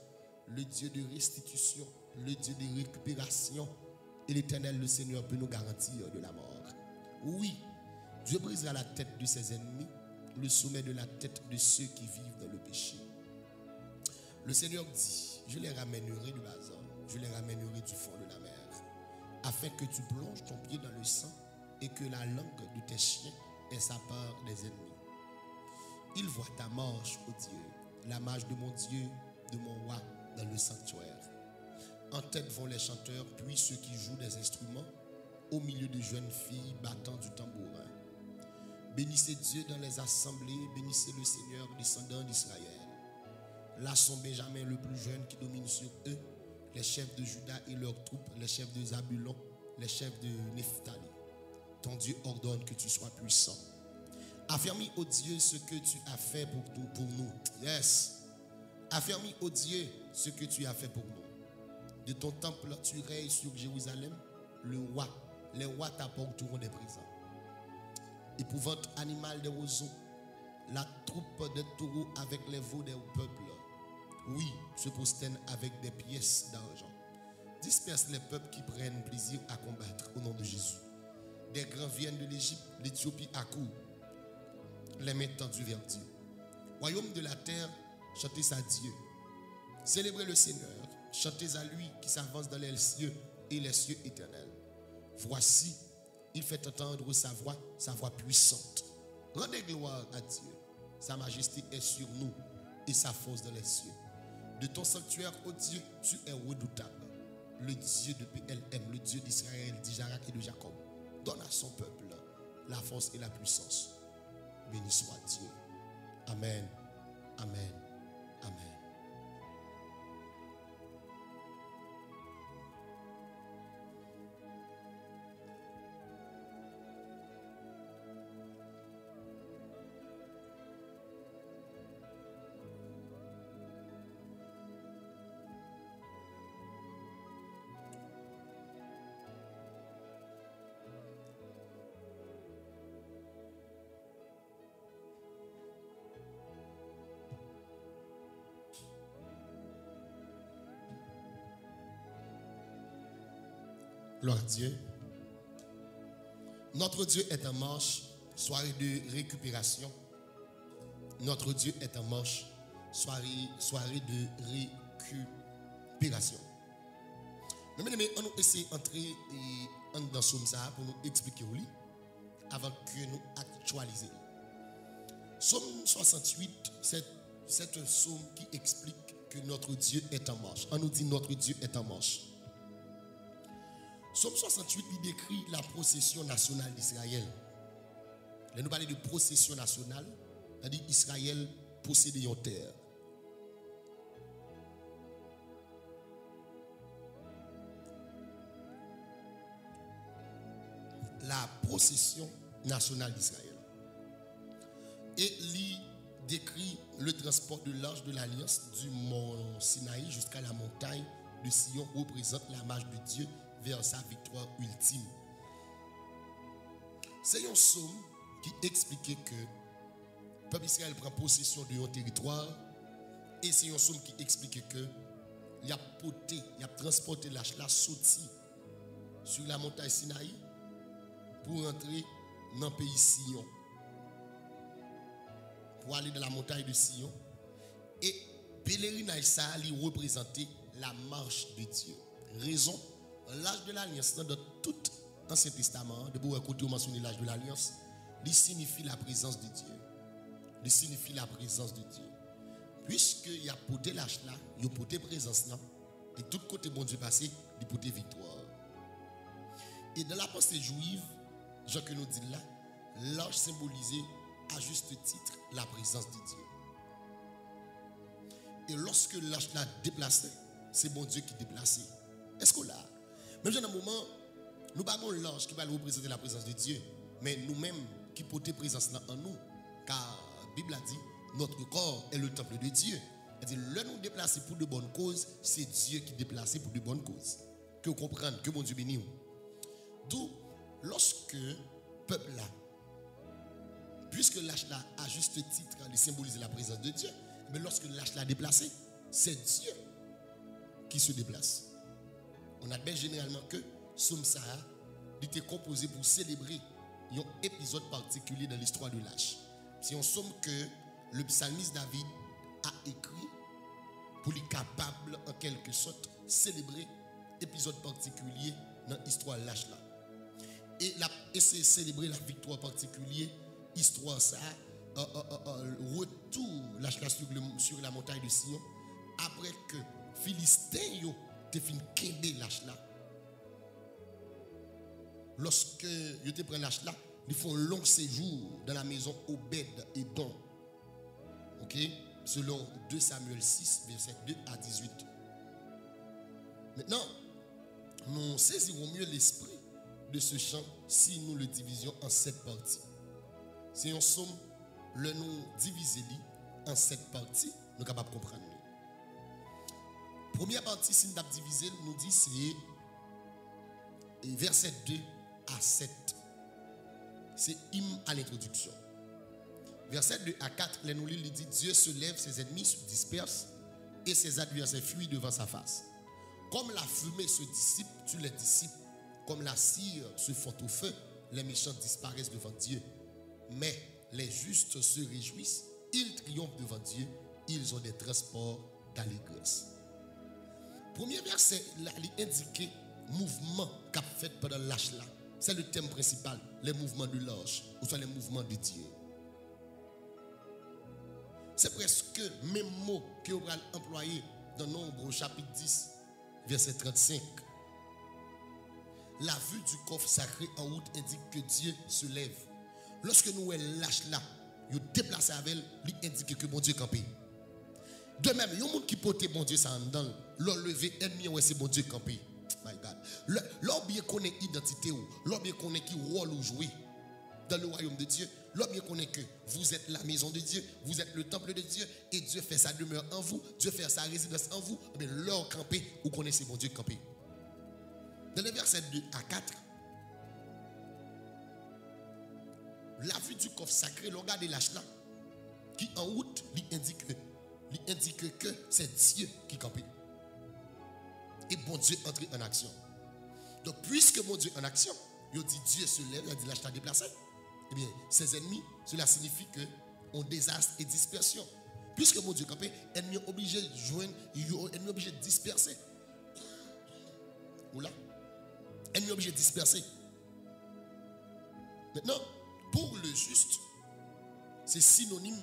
le Dieu de restitution, le Dieu de récupération. Et l'Éternel, le Seigneur, peut nous garantir de la mort. Oui, Dieu brisera la tête de ses ennemis, le sommet de la tête de ceux qui vivent dans le péché. Le Seigneur dit, je les ramènerai du bazar, je les ramènerai du fond de la mer, afin que tu plonges ton pied dans le sang et que la langue de tes chiens ait sa part des ennemis. Il voit ta marche, ô Dieu, la marche de mon Dieu, de mon roi, dans le sanctuaire. En tête vont les chanteurs, puis ceux qui jouent des instruments, au milieu de jeunes filles battant du tambourin. Bénissez Dieu dans les assemblées, bénissez le Seigneur, descendant d'Israël. Là sont Benjamin le plus jeune qui domine sur eux, les chefs de Juda et leurs troupes, les chefs de Zabulon, les chefs de Nephtali. Ton Dieu ordonne que tu sois puissant. Affermis, ô Dieu, ce que tu as fait pour nous. Yes. Affermis, ô Dieu, ce que tu as fait pour nous. De ton temple, tu règnes sur Jérusalem. Les rois t'apporteront des présents. Épouvante animal des roseaux, la troupe des taureaux avec les veaux des peuples. Oui, se prosternent avec des pièces d'argent. Disperse les peuples qui prennent plaisir à combattre au nom de Jésus. Des grands viennent de l'Égypte, l'Éthiopie accourt, les mains tendues vers Dieu. Royaume de la terre, chantez à Dieu. Célébrez le Seigneur, Chantez à lui qui s'avance dans les cieux et les cieux éternels. Voici, il fait entendre sa voix puissante. Rendez gloire à Dieu. Sa majesté est sur nous et sa force dans les cieux. De ton sanctuaire, ô Dieu, tu es redoutable. Le Dieu de PLM, le Dieu d'Israël, d'Isaac et de Jacob, donne à son peuple la force et la puissance. Béni soit Dieu. Amen. Amen. Amen. Gloire à Dieu. Notre Dieu est en marche, soirée de récupération. Notre Dieu est en marche, soirée de récupération. Mais on va essayer d'entrer dans ce psaume pour nous expliquer où avant que nous actualisions. Psaume 68, c'est un psaume qui explique que notre Dieu est en marche. On nous dit notre Dieu est en marche. Psaume 68, il décrit la procession nationale d'Israël. Là, nous parlons de procession nationale, c'est-à-dire Israël possédait une terre. La procession nationale d'Israël. Et il décrit le transport de l'arche de l'alliance du mont Sinaï jusqu'à la montagne de Sion, représente la marche de Dieu vers sa victoire ultime. C'est un psaume qui expliquait que le peuple Israël prend possession de son territoire, et c'est un psaume qui expliquait que il a transporté l'arche là sorti sur la montagne Sinaï pour entrer dans le pays Sion, pour aller dans la montagne de Sion. Et pèlerinage ça il représentait la marche de Dieu. Raison, l'âge de l'alliance dans tout l'Ancien Testament, de beaucoup côté mentionner l'âge de l'alliance, il signifie la présence de Dieu. Il signifie la présence de Dieu. Puisqu'il y a porté l'âge là, il y a porté présence là, et tout côté bon Dieu passé, il porté victoire. Et dans la pensée juive, Jean que nous dit là, l'âge symbolisait à juste titre la présence de Dieu. Et lorsque l'âge là déplacé, c'est bon Dieu qui déplaçait. Est-ce qu'on l'a? Même dans un moment, nous n'avons pas l'ange qui va représenter la présence de Dieu, mais nous-mêmes qui portons présence en nous. Car la Bible a dit, notre corps est le temple de Dieu. C'est-à-dire, le nous déplacer pour de bonnes causes, c'est Dieu qui déplace pour de bonnes causes. Que vous comprenez, que bon Dieu bénisse. D'où, lorsque le peuple là, puisque l'âge là, à juste titre, il symbolise la présence de Dieu, mais lorsque l'âge là est déplacé, c'est Dieu qui se déplace. On admet généralement que Psaume Sahara était composé pour célébrer un épisode particulier dans l'histoire de l'âge. C'est un psaume que le psalmiste David a écrit pour être capable en quelque sorte célébrer épisode particulier dans l'histoire de l'âge là. Et c'est célébrer la victoire particulière, histoire ça, retour l'âge là sur la montagne de Sion, après que Philistin te fin kembe l'âge là. Lorsque ils te prennent l'âge là, ils font un long séjour dans la maison Obed et Don. Ok? Selon 2 Samuel 6, verset 2 à 18. Maintenant, nous saisirons mieux l'esprit de ce chant si nous le divisions en 7 parties. Si on somme le nous diviser en 7 parties, nous sommes capables de comprendre. Première partie, si nous avons divisé, nous dit c'est verset 2 à 7. C'est hymne à l'introduction. Verset 2 à 4, les nous il dit Dieu se lève, ses ennemis se dispersent et ses adversaires fuient devant sa face. Comme la fumée se dissipe, tu les dissipes. Comme la cire se fond au feu, les méchants disparaissent devant Dieu. Mais les justes se réjouissent, ils triomphent devant Dieu, ils ont des transports d'allégresse. Premier verset, là, il indique mouvement qu'a fait pendant l'âge là. C'est le thème principal, les mouvements de l'ange, ou soit les mouvements de Dieu. C'est presque le même mot que vous allez employer dans Nombre au chapitre 10, verset 35. La vue du coffre sacré en route indique que Dieu se lève. Lorsque nous lâche là, vous déplacez avec lui, il indique que mon Dieu campé. De même, il y a un monde qui porte mon Dieu ça en dedans, leur lever ennemi, ouais, c'est mon Dieu campé. My God. L'homme bien connaît l'identité, l'homme bien connaît qui rôle ou jouer dans le royaume de Dieu. L'homme bien connaît que vous êtes la maison de Dieu, vous êtes le temple de Dieu, et Dieu fait sa demeure en vous, Dieu fait sa résidence en vous. Mais l'heure campé, vous connaissez mon Dieu campé. Dans les versets 2 à 4, la vue du coffre sacré, le regard de l'âge là, qui en route, lui indique que c'est Dieu qui campe. Et bon Dieu entre en action. Donc, puisque mon Dieu en action, il dit Dieu se lève, il dit l'âge t'a déplacé. Eh bien, ses ennemis, cela signifie que on désastre et dispersion. Puisque mon Dieu campé, ennemi obligé de joindre, ennemi obligé de disperser. Oula. Ennemi obligé de disperser. Maintenant, pour le juste, c'est synonyme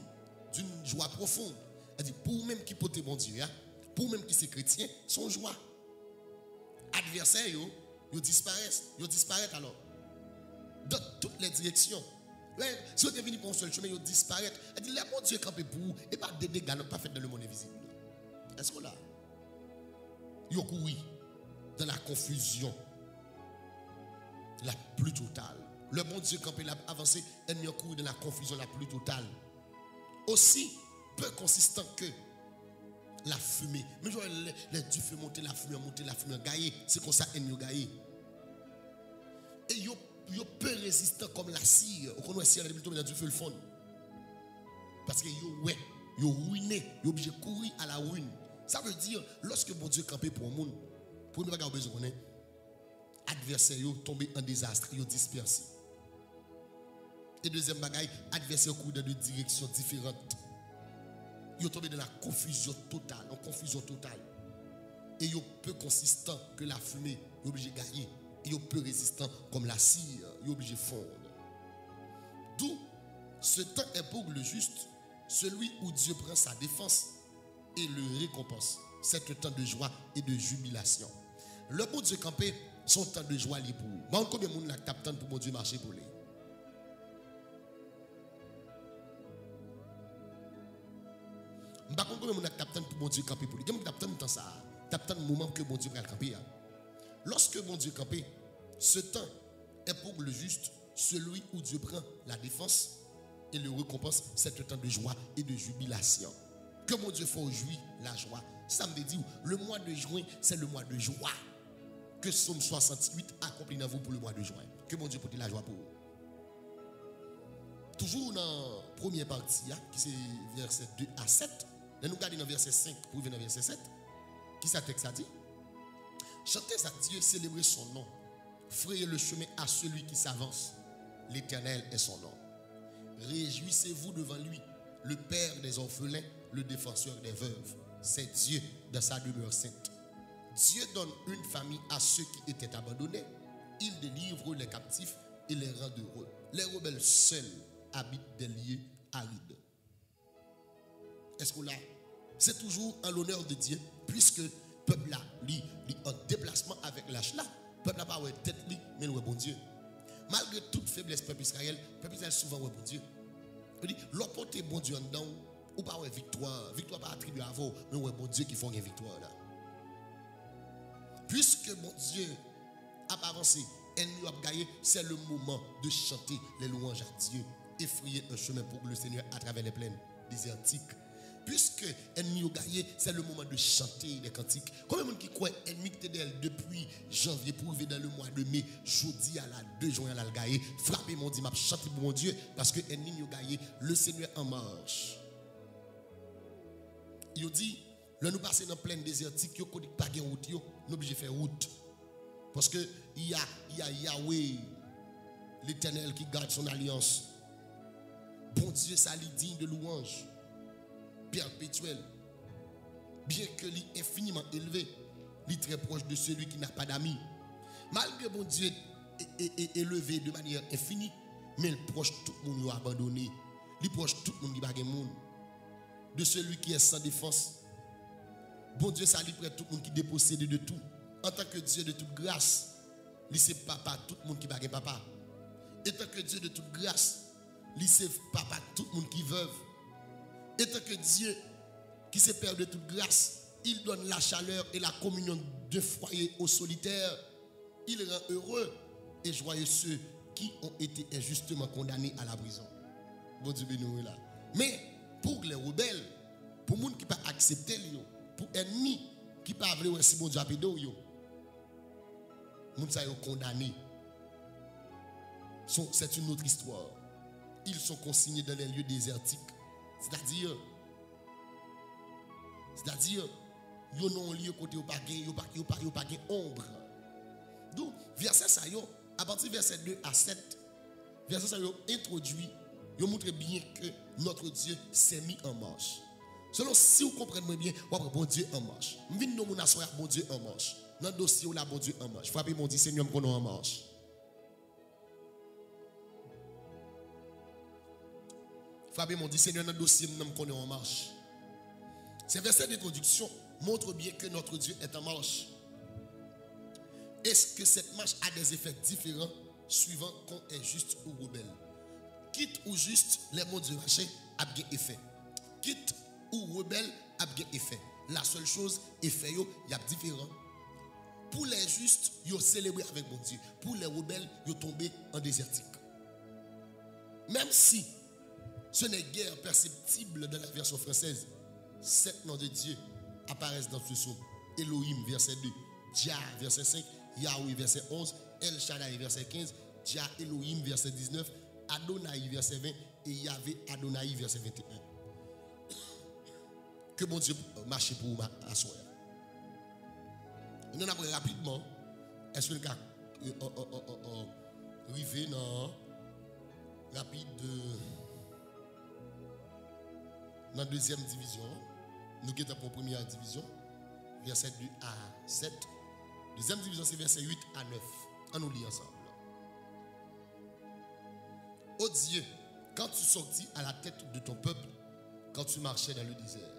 d'une joie profonde. C'est-à-dire, pour même qui porte mon Dieu, pour même qui c'est chrétien, son joie. Adversaires, ils disparaissent alors. Dans toutes les directions. Si vous êtes venu pour un seul chemin, ils disparaissent. Elle dit, mon Dieu campé pour vous, et pas des dégâts, non pas fait dans le monde invisible. Est-ce que là? Ils couru dans la confusion la plus totale. Le bon Dieu campé l'a avancé, ennemi a couru dans la confusion la plus totale. Aussi peu consistant que la fumée. Mais du feu monter, la fumée gaillé. C'est comme ça ennemi a gaillé. Et il est peu résistant comme la cire. On connaît la cire, il est du feu le fond. Parce que il est ruiné, il est obligé de courir à la ruine. Ça veut dire, lorsque mon Dieu campé pour un monde, pour nous regarder besoin, adversaire tombé en désastre, il est dispersé. Et deuxième bagaille, adversaire court dans deux directions différentes. Il est tombé dans la confusion totale, Et il est peu consistant que la fumée, il est obligé de gagner. Il est peu résistant comme la cire, il est obligé de fondre. D'où ce temps est pour le juste, celui où Dieu prend sa défense et le récompense. C'est un temps de joie et de jubilation. Le bon Dieu campé, son temps de joie libre pour vous. Mais combien de monde t'attend pour mon Dieu marcher pour lui? Je ne sais pas combien de monde t'attend pour mon Dieu camper pour lui. Je t'attends ça. T'attends le moment que mon Dieu va camper. Lorsque mon Dieu campé, ce temps est pour le juste, celui où Dieu prend la défense et le récompense. C'est un temps de joie et de jubilation. Que mon Dieu fasse jouir la joie. Ça me dit, le mois de juin, c'est le mois de joie. Que Somme 68 accomplit dans vous pour le mois de juin. Que mon Dieu porte la joie pour vous. Toujours dans la première partie, qui c'est verset 2 à 7. Nous regardons dans verset 5 pour venir dans verset 7. Qui ça texte a dit? Chantez à Dieu, célébrez son nom. Frayez le chemin à celui qui s'avance. L'Éternel est son nom. Réjouissez-vous devant lui, le Père des orphelins, le défenseur des veuves. C'est Dieu dans sa demeure sainte. Dieu donne une famille à ceux qui étaient abandonnés. Il délivre les captifs et les rend heureux. Les rebelles seuls habitent des lieux arides. Est-ce que là, c'est toujours en l'honneur de Dieu, puisque le peuple là, lui, en déplacement avec l'âge là, le peuple n'a pas de tête, mais le bon Dieu. Malgré toute faiblesse, peuple Israël souvent bon Dieu. Il dit, l'opporter bon Dieu en dedans, ou pas victoire, victoire pas attribuée à vous, mais bon Dieu qui font une victoire là. Puisque mon Dieu a avancé, ennemi a gagné, c'est le moment de chanter les louanges à Dieu, effrayer un chemin pour le Seigneur à travers les plaines désertiques. Puisque ennemi a gagné, c'est le moment de chanter les cantiques. Combien de monde qui croit ennemi qui était depuis janvier pour arriver dans le mois de mai, jeudi à la 2 juin à la gagné, frappez mon Dieu, m'a chanté pour mon Dieu, parce que ennemi a gagné, le Seigneur en marche. Il dit, là nous passons dans pleine désertique, il n'y a pas de route, nous obligés de faire route. Parce que il y a Yahweh, l'Éternel qui garde son alliance. Bon Dieu, ça lui digne de louange perpétuelle. Bien que lui infiniment élevé, il est très proche de celui qui n'a pas d'amis. Malgré bon Dieu est élevé de manière infinie, mais il proche tout le monde abandonné. Il proche tout le monde qui n'a pas de monde. De celui qui est sans défense. Bon Dieu, ça lui prête tout le monde qui est dépossédé de tout. En tant que Dieu de toute grâce, il sait papa, tout le monde qui n'a pas de papa. En tant que Dieu de toute grâce, il sait papa, tout le monde qui veuve. En tant que Dieu qui sait père de toute grâce, il donne la chaleur et la communion de foyer aux solitaires. Il rend heureux et joyeux ceux qui ont été injustement condamnés à la prison. Bon Dieu béni là. Mais pour les rebelles, pour les gens qui ne peuvent pas accepter, pour les ennemis qui ne peuvent pas voir si bon Dieu a pédo, les gens sont condamnés. C'est une autre histoire. Ils sont consignés dans les lieux désertiques. C'est-à-dire, ils n'ont un lieu côté où il n'y a pas d'ombre. Donc, verset ça, à partir du verset 2 à 7, verset ça, introduit, il montre bien que notre Dieu s'est mis en marche. Selon si vous comprenez bien, vous avez bon Dieu en marche. Je viens de nous asseoir bon Dieu en marche. Dans le dossier, où la bon Dieu en marche. Frappez mon dit, Seigneur, qu'on est en marche. Frappez mon dit, Seigneur, dans le dossier, qu'on est en marche. Ces versets d'introduction montrent bien que notre Dieu est en marche. Est-ce que cette marche a des effets différents suivant qu'on est juste ou rebelle? Quitte ou juste, les mots du marché a bien effet. Quitte ou rebelle a bien effet. La seule chose, effet, il y a différent. Pour les justes, ils ont célébré avec mon Dieu. Pour les rebelles, ils ont tombé en désertique. Même si ce n'est guère perceptible dans la version française, 7 noms de Dieu apparaissent dans ce psaume. Elohim, verset 2. Jah, verset 5. Yahweh, verset 11. El Shaddai, verset 15. Jah Elohim, verset 19. Adonai, verset 20. Et Yahvé Adonai, verset 21. Que bon Dieu marche pour vous asseoir. Nous avons rapidement. Est-ce que le cas arrivé dans rapide dans la deuxième division? Nous sommes en première division, verset 2 à 7. Deuxième division, c'est verset 8 à 9. On nous lit ensemble. Ô Dieu, quand tu sortis à la tête de ton peuple, quand tu marchais dans le désert,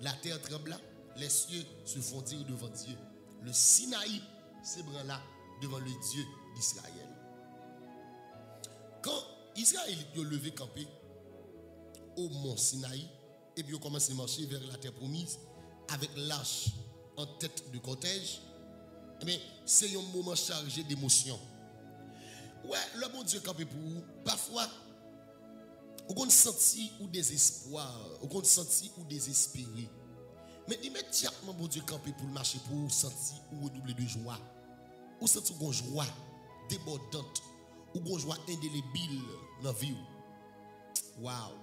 la terre trembla, les cieux se fondirent devant Dieu. Le Sinaï s'ébranla devant le Dieu d'Israël. Quand Israël est levé campé au mont Sinaï, et puis on commence à marcher vers la terre promise avec l'arche en tête de cortège, mais c'est un moment chargé d'émotions. Ouais, le bon Dieu campé pour vous. Parfois, on a senti ou désespoir, on a senti ou désespéré. Mais immédiatement, bon Dieu campé pour le marcher, pour vous sentir ou redoubler de joie. Ou sentir une joie débordante, ou une joie indélébile dans la vie. Waouh!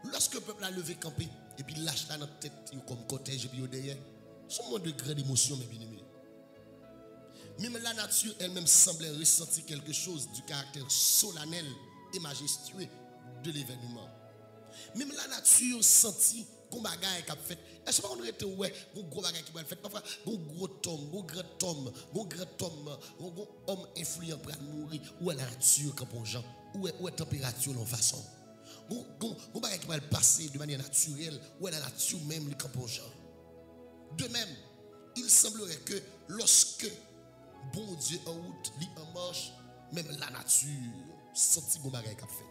Lorsque le peuple a levé campé, et puis lâche là dans la tête, comme cortège, et puis derrière, c'est un moment de grande émotion, mes bien-aimés. Même la nature elle-même semblait ressentir quelque chose du caractère solennel et majestueux de l'événement. Même la nature sentit qu'on bagaille qu'a fait. Est-ce qu'on était ouais, bon gros bagaille qui va fait parfois bon gros homme, bon grand homme, bon homme influent pour mourir ou à la nature comme pour gens ou à température en façon. Bon bagaille qui va passer de manière naturelle ou à la nature même les comme pour gens. De même, il semblerait que lorsque bon Dieu en route, lui en marche, même la nature sentit bon bagaille qu'a fait.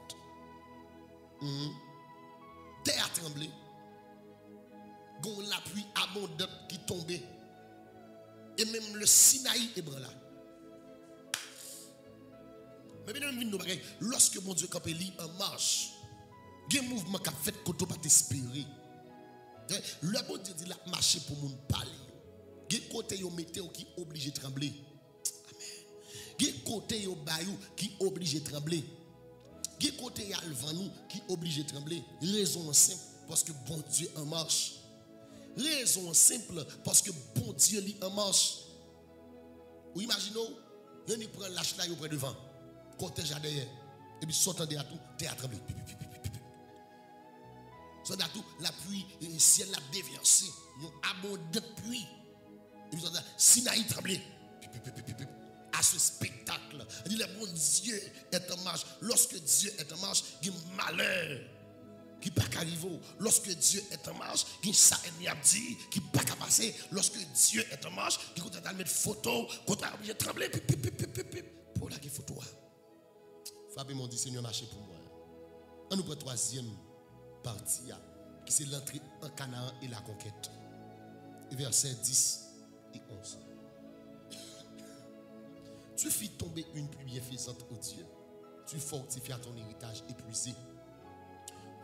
Terre a tremblé. Gon la pluie abondante qui tombait. Et même le Sinaï ébranla. Mais bien nous bagaille, lorsque mon Dieu campé lui en marche, il y a un mouvement qu'a fait qu'on ne peut pas t'espérer. Le bon Dieu dit la marcher pour mon parler. Il y a côté yo météo qui obligé de trembler. Il y a côté yo bayou qui obligé de trembler. Il y a côté yo alvanou qui obligé de trembler. Raison simple parce que bon Dieu en marche. Raison simple parce que bon Dieu lui en marche. Ou imaginez, il prend lâche là auprès devant. Cortège derrière. Et puis sortant de tout, t'es à trembler. Sortant de tout, la pluie, le ciel a déversé. Une abondante pluie. Et vous entendez, Sinaï tremblait. À ce spectacle, il dit, le bon Dieu est en marche. Lorsque Dieu est en marche, il y a malheur qui pas arriver. Lorsque Dieu est en marche, il y a ça dit qui pas passer. Lorsque Dieu est en marche, il faut mettre photo, quand il tremblé, pour la photo. Fabien m'a dit, Seigneur, marchez pour moi. On nous prend troisième partie, qui c'est l'entrée en Canaan et la conquête. Versets 10 et 11. Tu fis tomber une pluie bienfaisante au Dieu. Tu fortifias ton héritage épuisé.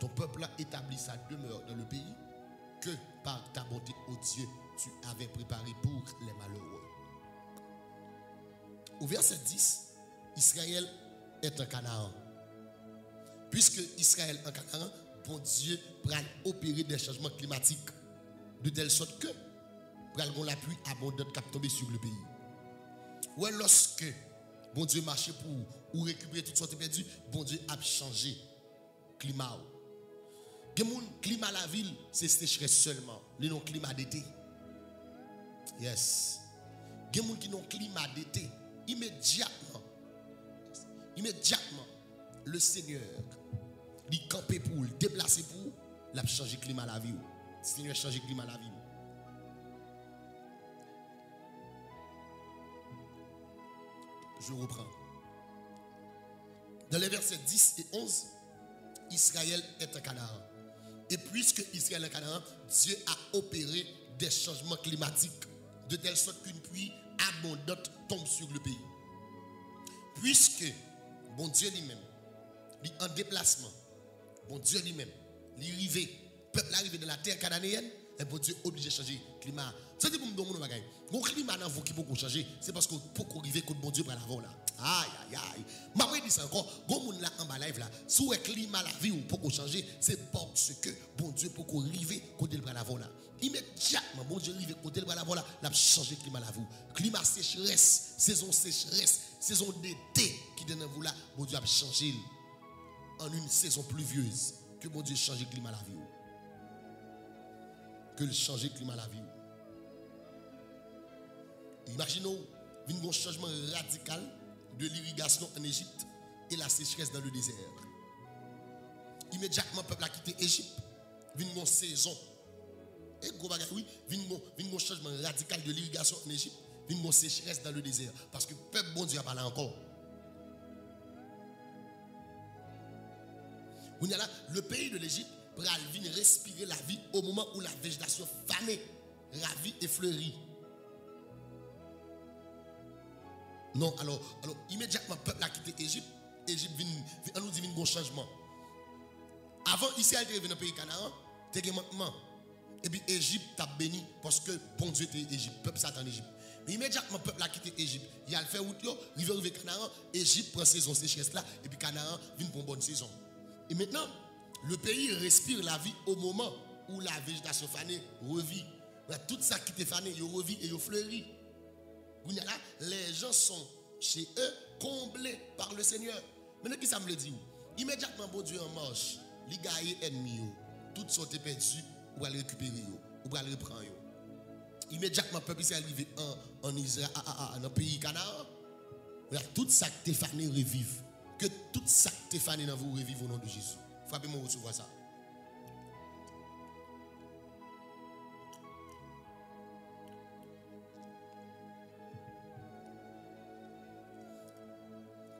Ton peuple a établi sa demeure dans le pays que par ta bonté, ô Dieu, tu avais préparé pour les malheureux. Au verset 10, Israël est en Canaan. Puisque Israël est en Canaan, bon Dieu va opérer des changements climatiques de telle sorte que la pluie abondante qui tomber sur le pays. Ou lorsque bon Dieu marchait pour récupérer toutes sortes de perdues, bon Dieu a changé le climat. Le climat de la ville, c'est sécheresse seulement. Le non climat d'été. Yes. Il y a des gens qui ont un climat d'été. Immédiatement, le Seigneur, il campé pour, il déplacé pour, il a changé le climat de la vie. Le Seigneur a changé le climat de la vie. Je reprends. Dans les versets 10 et 11, Israël est en Canaan. Et puisque Israël est en Canaan, Dieu a opéré des changements climatiques de telle sorte qu'une pluie abondante tombe sur le pays. Puisque, bon Dieu lui-même, il est en déplacement, bon Dieu lui-même, il est arrivé, le peuple est arrivé dans la terre cananéenne, et bon Dieu est obligé de changer le climat. C'est pour me donner un bagage. Le climat dans vous qui peut changer, c'est parce que pour arriver que bon Dieu prend l'avant là. Aïe aïe aïe. Je dis ça encore, bon monde là en bas live là, si le climat la vie ou pour changer, c'est parce que bon Dieu pour arriver côté le prend l'avant là. Immédiatement bon Dieu arrive côté le prend l'avant là, l'a changer le climat la vie. Climat sécheresse, saison d'été qui donne vous là, bon Dieu a changé en une saison pluvieuse que bon Dieu change le climat la vie. Que le changer le climat la vie. Imaginons un changement radical de l'irrigation en Égypte et la sécheresse dans le désert. Immédiatement, le peuple a quitté l'Égypte. Une saison. Et oui, un changement radical de l'irrigation en Égypte. Une sécheresse dans le désert. Parce que le peuple, bon Dieu, a parlé encore. Le pays de l'Égypte va venir respirer la vie au moment où la végétation fanée, ravie et fleurit. Non, alors immédiatement, le peuple a quitté l'Égypte. L'Égypte nous dit un changement. Avant, Israël était venu dans le pays Canaan, il y a un manquement. Et puis l'Égypte a béni parce que bon Dieu était Égypte, le peuple s'attend en Égypte. Mais immédiatement, le peuple a quitté l'Égypte. Il a fait route, il arrive à Canaan, Égypte prend saison sécheresse là, et puis Canaan vient pour une bonne saison. Et maintenant, le pays respire la vie au moment où la végétation fanée revit. Tout ça qui était fané, il revit et il fleurit. Les gens sont chez eux comblés par le Seigneur. Maintenant, qui ça me le dit? Immédiatement, bon Dieu en marche, les gars ennemis, toutes sont perdues, ou va les récupérer, ou va les reprendre. Immédiatement, le peuple est arrivé en Israël, dans le pays Canaan. Tout ça qui était fané revive. Que tout ça qui était fané dans vous revive au nom de Jésus. Frappez-moi recevoir ça.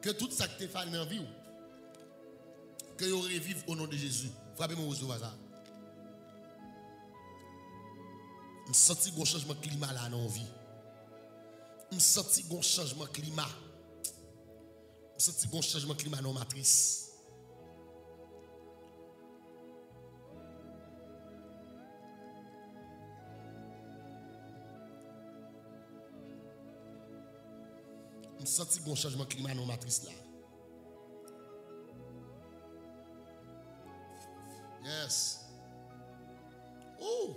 Que tout ça qui est fait dans la vie, que vous revive au nom de Jésus. Frappez-moi recevoir ça. Je sens un changement de climat là dans la vie. Je sens un changement de climat. Je sens un changement de climat dans la matrice. Je sens un changement de climat dans la matrice là. Yes. Oh.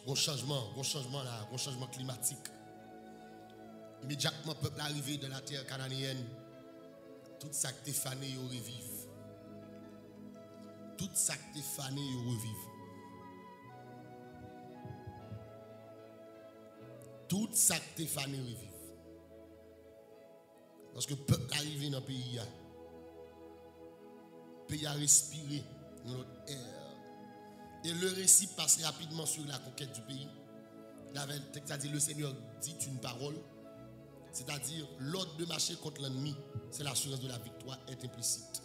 Bon changement là, bon changement climatique. Immédiatement, le peuple arrivé dans la terre cananéenne, tout ça qui est fané, il revive. Tout ça que t'es fané, revive. Tout ça que t'es fané, revive. Parce que peuple arrivé dans le pays, le pays a respiré notre air. Et le récit passe rapidement sur la conquête du pays. C'est-à-dire le Seigneur dit une parole, c'est-à-dire l'ordre de marcher contre l'ennemi, c'est l'assurance de la victoire est implicite.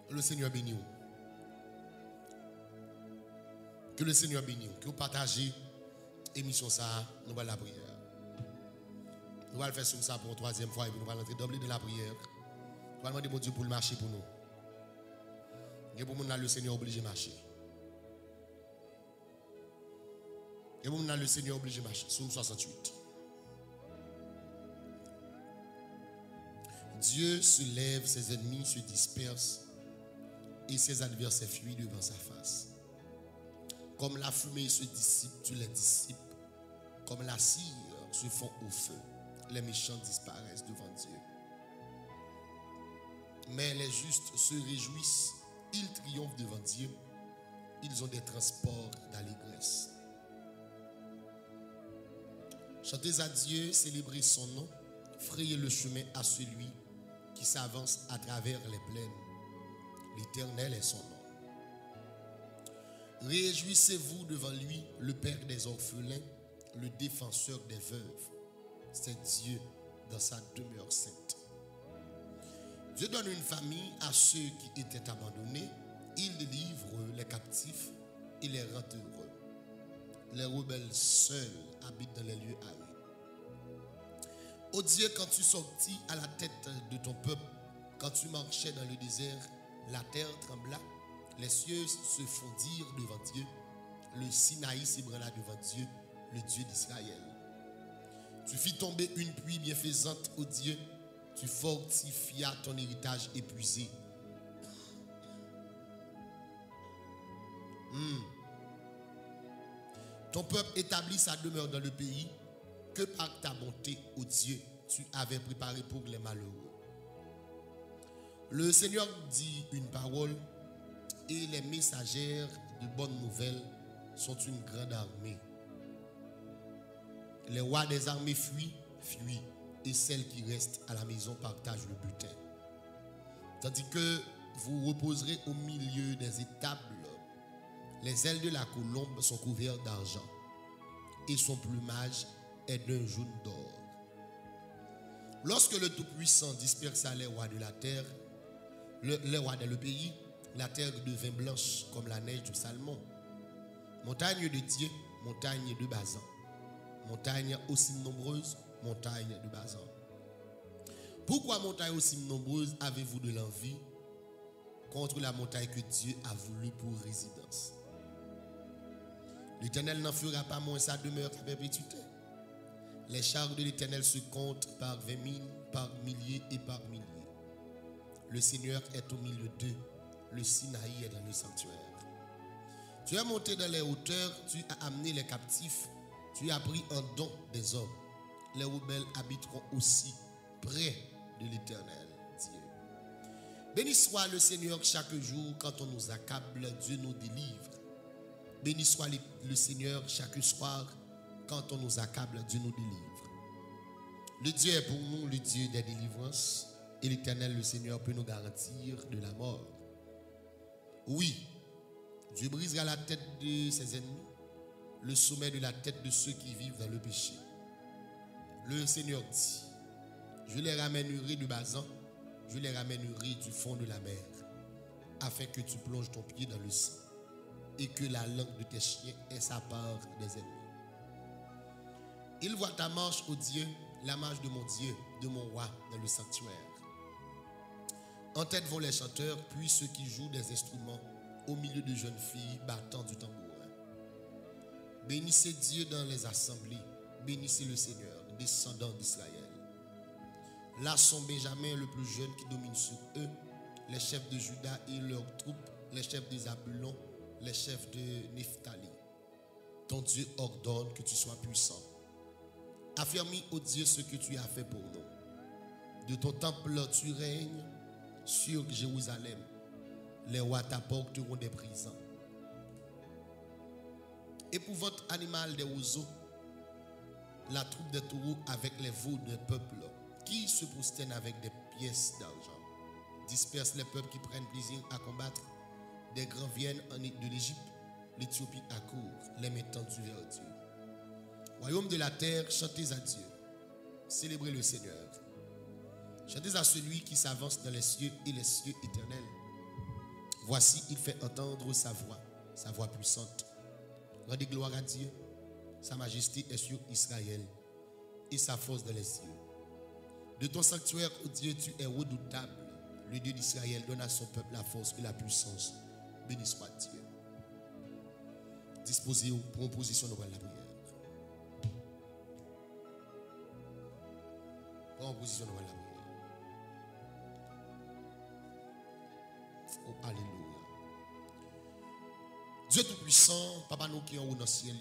Le Seigneur bénisse. Que le Seigneur bénisse. Que vous partagez l'émission ça, nous allons la prière. Nous allons faire ça pour une troisième fois et puis nous allons entrer d'emblée dans la prière. Nous allons demander à Dieu pour le marcher pour nous. Et pour nous, le Seigneur obligé de marcher. Et pour nous, le Seigneur obligé de marcher. Psaume 68. Dieu se lève, ses ennemis se dispersent et ses adversaires fuient devant sa face. Comme la fumée se dissipe, tu les dissipes. Comme la cire se fond au feu, les méchants disparaissent devant Dieu. Mais les justes se réjouissent, ils triomphent devant Dieu, ils ont des transports d'allégresse. Chantez à Dieu, célébrez son nom, frayez le chemin à celui qui s'avance à travers les plaines. L'Éternel est son nom. Réjouissez-vous devant lui, le Père des orphelins, le défenseur des veuves. C'est Dieu dans sa demeure sainte. Dieu donne une famille à ceux qui étaient abandonnés. Il délivre les captifs et les rend heureux. Les rebelles seuls habitent dans les lieux arides. Ô Dieu, quand tu sortis à la tête de ton peuple, quand tu marchais dans le désert, la terre trembla, les cieux se fondirent devant Dieu, le Sinaï s'ébranla devant Dieu, le Dieu d'Israël. Tu fis tomber une pluie bienfaisante, ô Dieu, tu fortifias ton héritage épuisé. Ton peuple établit sa demeure dans le pays que par ta bonté, ô Dieu, tu avais préparé pour les malheureux. Le Seigneur dit une parole et les messagères de bonnes nouvelles sont une grande armée. Les rois des armées fuient, et celles qui restent à la maison partagent le butin. Tandis que vous reposerez au milieu des étables, les ailes de la colombe sont couvertes d'argent et son plumage est d'un jaune d'or. Lorsque le Tout-Puissant dispersa les rois de la terre, les rois dans le pays, la terre devint blanche comme la neige du Salmon. Montagne de Dieu, montagne de Bazan. Montagne aussi nombreuse, montagne de Bazan. Pourquoi montagne aussi nombreuse avez-vous de l'envie contre la montagne que Dieu a voulu pour résidence? L'Éternel n'en fera pas moins sa demeure à perpétuité. Les chars de l'Éternel se comptent par 20 000, par milliers et par milliers. Le Seigneur est au milieu d'eux. Le Sinaï est dans le sanctuaire. Tu es monté dans les hauteurs, tu as amené les captifs, tu as pris en don des hommes. Les rebelles habiteront aussi près de l'Éternel, Dieu. Béni soit le Seigneur chaque jour quand on nous accable, Dieu nous délivre. Béni soit le Seigneur chaque soir quand on nous accable, Dieu nous délivre. Le Dieu est pour nous le Dieu des délivrances et l'Éternel, le Seigneur, peut nous garantir de la mort. Oui, Dieu brisera la tête de ses ennemis, le sommet de la tête de ceux qui vivent dans le péché. Le Seigneur dit, je les ramènerai de Bazan, je les ramènerai du fond de la mer, afin que tu plonges ton pied dans le sang et que la langue de tes chiens ait sa part des ennemis. Il voit ta marche, ô Dieu, la marche de mon Dieu, de mon roi dans le sanctuaire. En tête vont les chanteurs, puis ceux qui jouent des instruments au milieu de jeunes filles battant du tambourin. Bénissez Dieu dans les assemblées, bénissez le Seigneur, descendant d'Israël. Là sont Benjamin le plus jeune qui domine sur eux, les chefs de Juda et leurs troupes, les chefs des Zabulon, les chefs de Nephtali. ton Dieu ordonne que tu sois puissant. Affermis, ô Dieu, ce que tu as fait pour nous. De ton temple, tu règnes sur Jérusalem. Les rois t'apporteront des présents. Épouvante animal des oiseaux, la troupe des taureaux avec les veaux des peuples, qui se prosternent avec des pièces d'argent. Disperse les peuples qui prennent plaisir à combattre. Des grands viennent de l'Égypte, l'Éthiopie accourt, les mains tendues vers Dieu. Royaume de la terre, chantez à Dieu. Célébrez le Seigneur. Chantez à celui qui s'avance dans les cieux et les cieux éternels. Voici, il fait entendre sa voix puissante. Rendez gloire à Dieu. Sa majesté est sur Israël et sa force dans les cieux. De ton sanctuaire, ô Dieu, tu es redoutable. Le Dieu d'Israël donne à son peuple la force et la puissance. Béni soit Dieu. Disposez-vous pour une position de la prière. Pour une position de la prière. Oh, alléluia. Dieu Tout-Puissant, Papa nous qui en haut dans le ciel,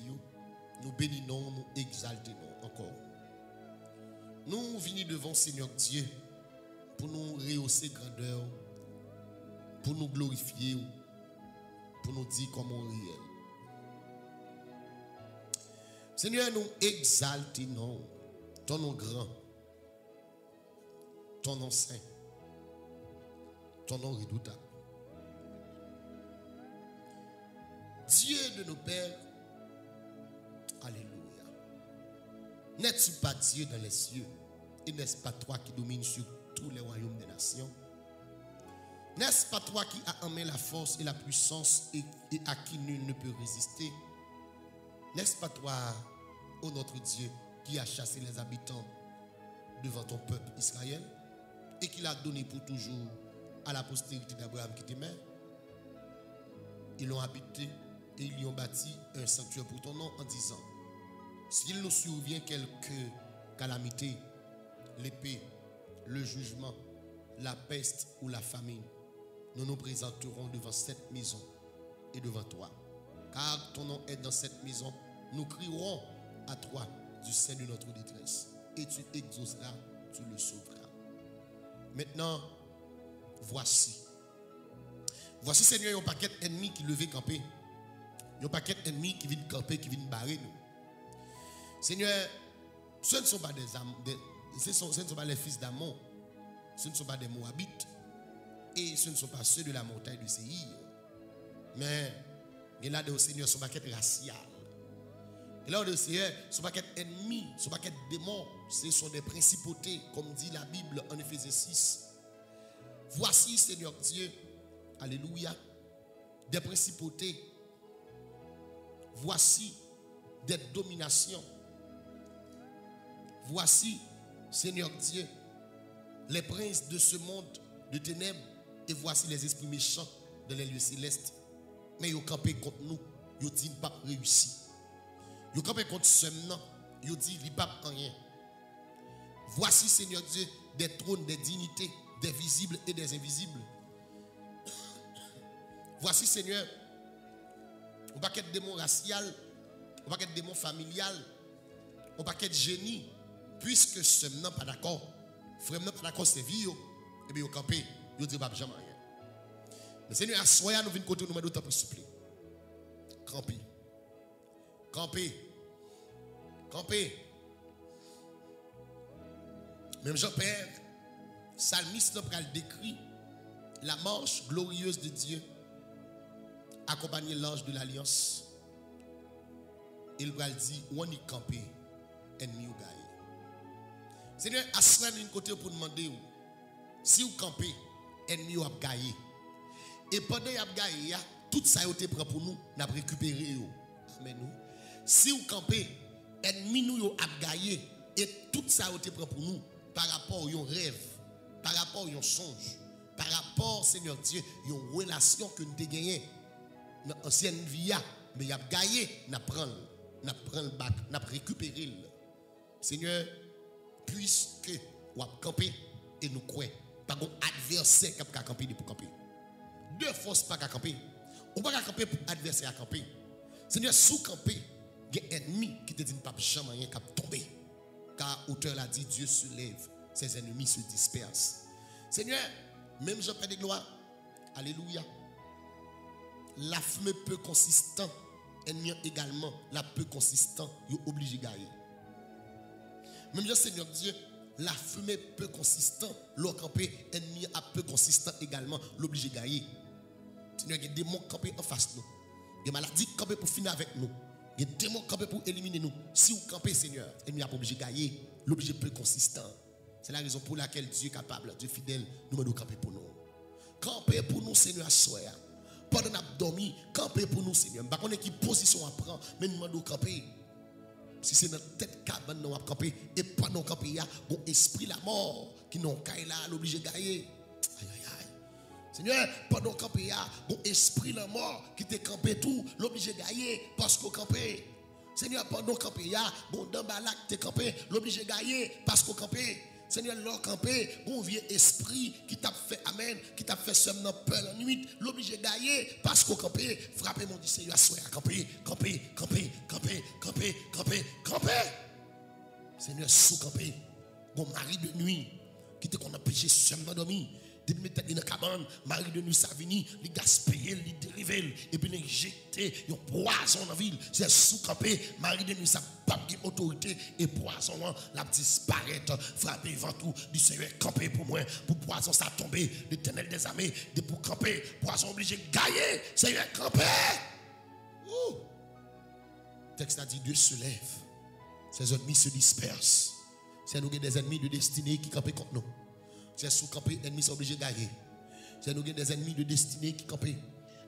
nous bénissons, nous exaltons encore. Nous venons devant Seigneur Dieu pour nous rehausser grandeur, pour nous glorifier, pour nous dire comment réel. Seigneur, nous exaltons ton nom grand, ton nom saint, ton nom redoutable. Dieu de nos pères, alléluia. N'es-tu pas Dieu dans les cieux? Et n'est-ce pas toi qui domines sur tous les royaumes des nations? N'est-ce pas toi qui as en main la force et la puissance et à qui nul ne peut résister? N'est-ce pas toi, ô notre Dieu, qui a chassé les habitants devant ton peuple Israël et qui l'a donné pour toujours à la postérité d'Abraham qui t'aimait? Ils l'ont habité et ils y ont bâti un sanctuaire pour ton nom en disant: s'il nous survient quelque calamité, l'épée, le jugement, la peste ou la famine, nous nous présenterons devant cette maison et devant toi. Car ton nom est dans cette maison, nous crierons à toi du sein de notre détresse et tu exauceras, tu le sauveras. Maintenant, voici Seigneur, un paquet d'ennemis qui levait camper. Il y a un paquet d'ennemis qui viennent camper, qui viennent barrer nous. Seigneur, ce ne sont pas ce ne sont pas les fils d'Amon, ce ne sont pas des Moabites, et ce ne sont pas ceux de la montagne de Séir. Mais il y a là, Seigneur, son paquet racial. Et là, Seigneur, son paquet ennemis, son paquet démons, ce sont des principautés, comme dit la Bible en Éphésiens 6. Voici, Seigneur Dieu, alléluia, des principautés. Voici des dominations. Voici, Seigneur Dieu, les princes de ce monde de ténèbres. Et voici les esprits méchants dans les lieux célestes. Mais ils ont campé contre nous. Ils ont dit qu'ils n'ont pas réussi. Ils ont campé contre ce nom. Ils ont dit qu'ils n'ont pas rien. Voici, Seigneur Dieu, des trônes, des dignités, des visibles et des invisibles. Voici, Seigneur, un paquet de démons raciaux, un paquet de démons familial, un paquet de génie, puisque ce n'est pas d'accord, frère n'est pas d'accord, c'est vie, et bien, ils ont campé, ils ont dit, bah, jamais rien. Mais Seigneur, à soya, nous venons côté nous mettre d'autant plus souple. Camper. Camper. Camper. Même Jean-Père, psalmiste, a décrit la marche glorieuse de Dieu, accompagner l'ange de l'alliance. Il va dire, où on y camper, ennemi ou gagne. Seigneur, à cela, nous côté pour demander, si vous campez, ennemi ou gagne. Et pendant que vous avez gagné, tout ça a été pris pour nous, nous avons récupéré. Amen. Si vous campez, ennemi nous a gagné, et tout ça a été pris pour nous, par rapport à un rêve, par rapport à un songe, par rapport, Seigneur Dieu, à une relation que nous avons gagnée. Dans l'ancienne vie, mais il a gagné, nous prenons le bac, nous récupéré. Seigneur, puisque vous avez campé et nous croyons, par un adversaire qui a campé pour camper. Deux forces pas qu'à camper. On ne peut pas camper pour adversaire à camper. Seigneur, sous camper, il y a un ennemi qui te dit pas jamais rien qui tomber. Car l'auteur l'a dit, Dieu se lève, ses ennemis se dispersent. Seigneur, même Jean Père de gloire, alléluia. La fumée peu consistant, ennemi également, la peu consistant, il est obligé de gagner. Même le Seigneur Dieu, la fumée peu consistant, l'eau campé, ennemi a peu consistant également, l'obligé de gagner. Seigneur, il y a des démons campés en face de nous. Il y a des maladies campées pour finir avec nous. Il y a des démons campés pour éliminer nous. Si vous campez, Seigneur, ennemi a pas obligé de gagner, l'obligé peu consistant. C'est la raison pour laquelle Dieu est capable, Dieu fidèle, nous devons camper pour nous. Camper pour nous, Seigneur, soir. Pendant qu'on a dormi, camper pour nous, Seigneur. Je ne sais pas quelle position on prend, mais nous devons camper. Si c'est notre tête cabane, nous devons camper. Et pendant qu'on camper, il y a un esprit la mort qui n'ont qu'à là, l'obligé de gagner. Aïe, aïe, aïe. Seigneur, pendant qu'on camper, il y a un esprit la mort qui te campé tout, l'obligé de gagner parce qu'on campé. Seigneur, pendant qu'on camper, il y a un d'embalak qui te campé, l'obligé de gagner parce qu'on campé. Seigneur, l'or campé, bon vieux esprit qui t'a fait, amen, qui t'a fait seulement peur la nuit, l'obligé de gagner parce qu'on campé, frappez mon Dieu, Seigneur, soyez camper, camper, camper, camper, camper, camper, camper. Seigneur, sous camper, bon mari de nuit, qui te qu'on a péché seulement dormi. Depuis mettre dans la cabane, mari de nuit ça vini, les gaspiller, les dériver, et puis les injecter, un poison dans la ville. C'est sous-campé, mari de nuit ça pas de autorité, et poison la disparaître, frapper vent tout, du Seigneur camper pour moi, pour poison ça tomber, l'éternel des armées, de pour camper, poison obligé de gagner, Seigneur camper. Le texte a dit Dieu se lève, ses ennemis se dispersent. C'est nous des ennemis de destinée qui campent contre nous. C'est sous camper, ennemis sont obligés de gagner. C'est nous des ennemis de destinée qui campent.